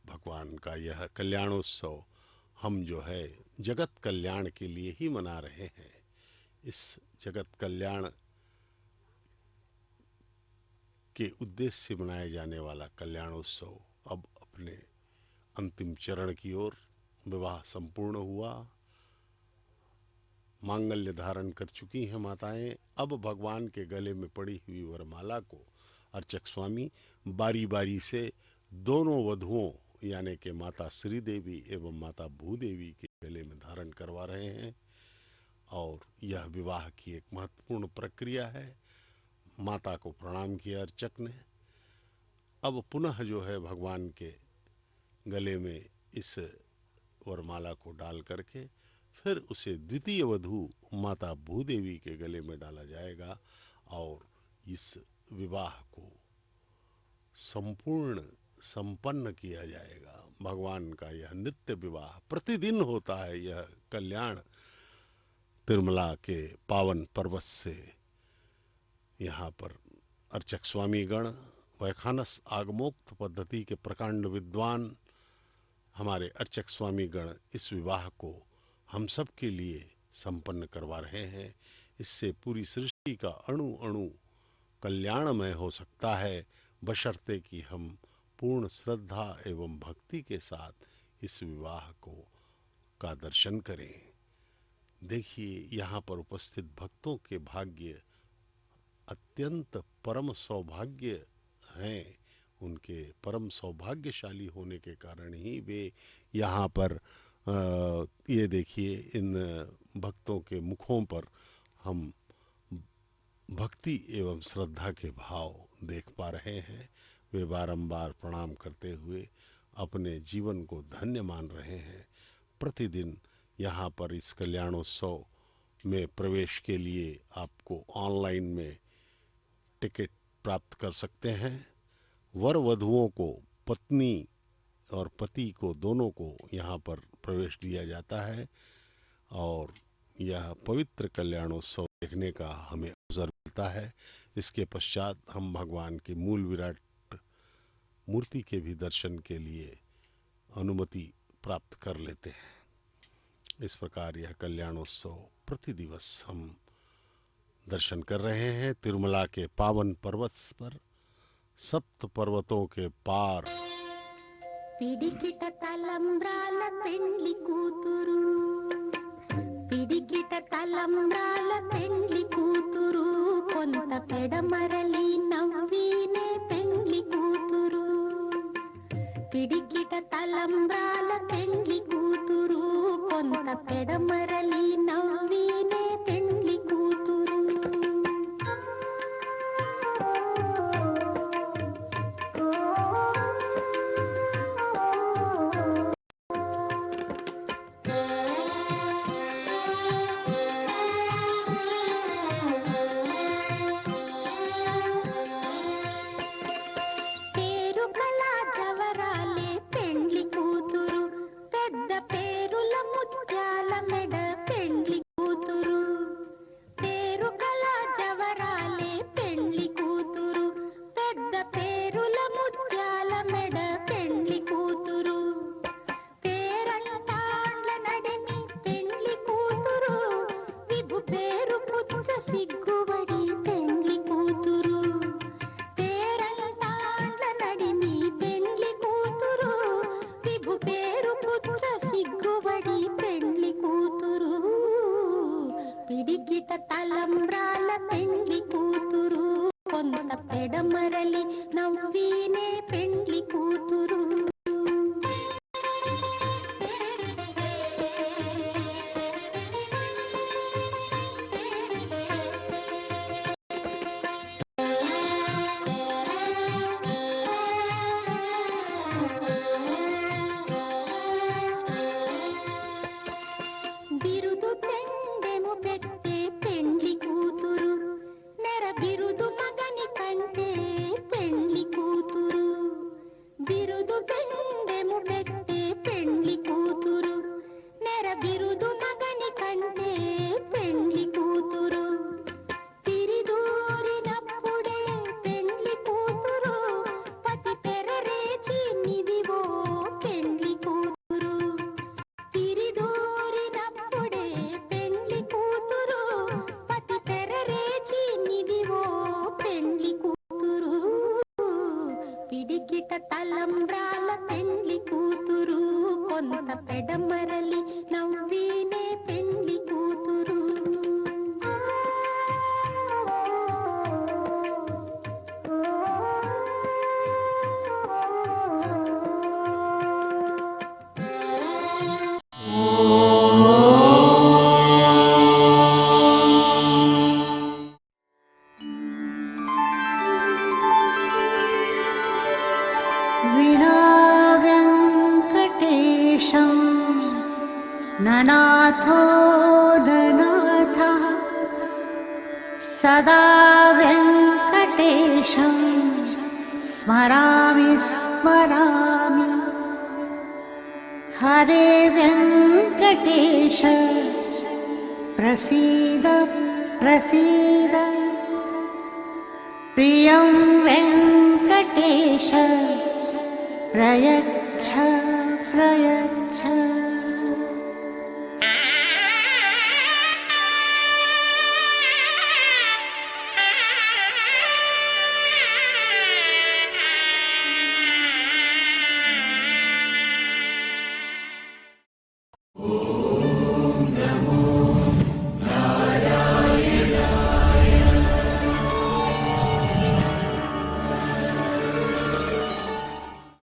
भगवान का यह कल्याणोत्सव हम जो है जगत कल्याण के लिए ही मना रहे हैं। इस जगत कल्याण के उद्देश्य से मनाया जाने वाला कल्याणोत्सव अब अपने अंतिम चरण की ओर, विवाह संपूर्ण हुआ, मांगल्य धारण कर चुकी हैं माताएं। अब भगवान के गले में पड़ी हुई वरमाला को अर्चक स्वामी बारी बारी से दोनों वधुओं यानी कि माता श्री देवी एवं माता भूदेवी के गले में धारण करवा रहे हैं और यह विवाह की एक महत्वपूर्ण प्रक्रिया है। माता को प्रणाम किया अर्चक ने। अब पुनः जो है भगवान के गले में इस वरमाला को डाल करके फिर उसे द्वितीय वधू माता भूदेवी के गले में डाला जाएगा और इस विवाह को संपन्न किया जाएगा। भगवान का यह नित्य विवाह प्रतिदिन होता है। यह कल्याण तिरुमला के पावन पर्वत से यहाँ पर अर्चक स्वामी गण, वैखानस आगमोक्त पद्धति के प्रकांड विद्वान हमारे अर्चक स्वामी गण इस विवाह को हम सब के लिए संपन्न करवा रहे हैं। इससे पूरी सृष्टि का अणु अणु कल्याणमय हो सकता है, बशर्ते कि हम पूर्ण श्रद्धा एवं भक्ति के साथ इस विवाह का दर्शन करें। देखिए, यहाँ पर उपस्थित भक्तों के भाग्य अत्यंत परम सौभाग्य हैं। उनके परम सौभाग्यशाली होने के कारण ही वे यहाँ पर ये देखिए, इन भक्तों के मुखों पर हम भक्ति एवं श्रद्धा के भाव देख पा रहे हैं। वे बारंबार प्रणाम करते हुए अपने जीवन को धन्य मान रहे हैं। प्रतिदिन यहाँ पर इस कल्याणोत्सव में प्रवेश के लिए आपको ऑनलाइन में टिकट प्राप्त कर सकते हैं। वर वधुओं को, पत्नी और पति को, दोनों को यहाँ पर प्रवेश दिया जाता है और यह पवित्र कल्याणोत्सव देखने का हमें अवसर मिलता है। इसके पश्चात हम भगवान की मूल विराट मूर्ति के भी दर्शन के लिए अनुमति प्राप्त कर लेते हैं। इस प्रकार यह कल्याणोत्सव प्रतिदिवस हम दर्शन कर रहे हैं। तिरुमला के पावन पर्वत पर, सप्त पर्वतों के पार, పిడికిట తలంబ్రాల పెండ్లి కూతురు, పిడికిట తలంబ్రాల పెండ్లి కూతురు, కొంత పెడమరలి నవ్వినే పెండ్లి కూతురు. పిడికిట తలంబ్రాల పెండ్లి కూతురు, కొంత పెడమరలి నవ్వినే పెండ్లి కూతురు. సిగ్గుబడి పెండ్లి కూతురు, పేరంటాండ్ల నడిమి పెండ్లి కూతురు, విభు పేరు పుచ్చ సిగ్గుబడి పెండ్లి కూతురు. పిడికిట తలంబ్రాల పెండ్లి కూతురు, కొంత పెడమరలి నవ్వినే పెండ్లి కూతురు. బిరుదు పెండెము పెట్టే పెండ్లి కూతురు, నెర బిరుదు మగని కంటే పెండ్లి కూతురు. బిరుదు పెండెము పెట్టే పెండ్లి కూతురు, నెర బిరుదు మగని కంటే పెండ్లి కూతురు. తిరిదూరినప్పుడే పెండ్లి కూతురు, పతి పెరరేచి నిదివో పెండ్లి కూతురు. తిరిదూరినప్పుడే పెండ్లి కూతురు, పతి పెరరేచి నిదివో పెండ్లి కూతురు. పిడికిట తలంబ్రాల పెండ్లి కూతురు, కొంత పెడమరలి నవ్వినే పెండ్లి కూతురు. विना वेङ्कटेशं ननाथो ननाथः, सदा वेङ्कटेशं स्मरामि स्मरामि. हरे वेङ्कटेश प्रसीद प्रसीद, प्रियं वेङ्कटेश प्रयच्छ प्रयच्छ.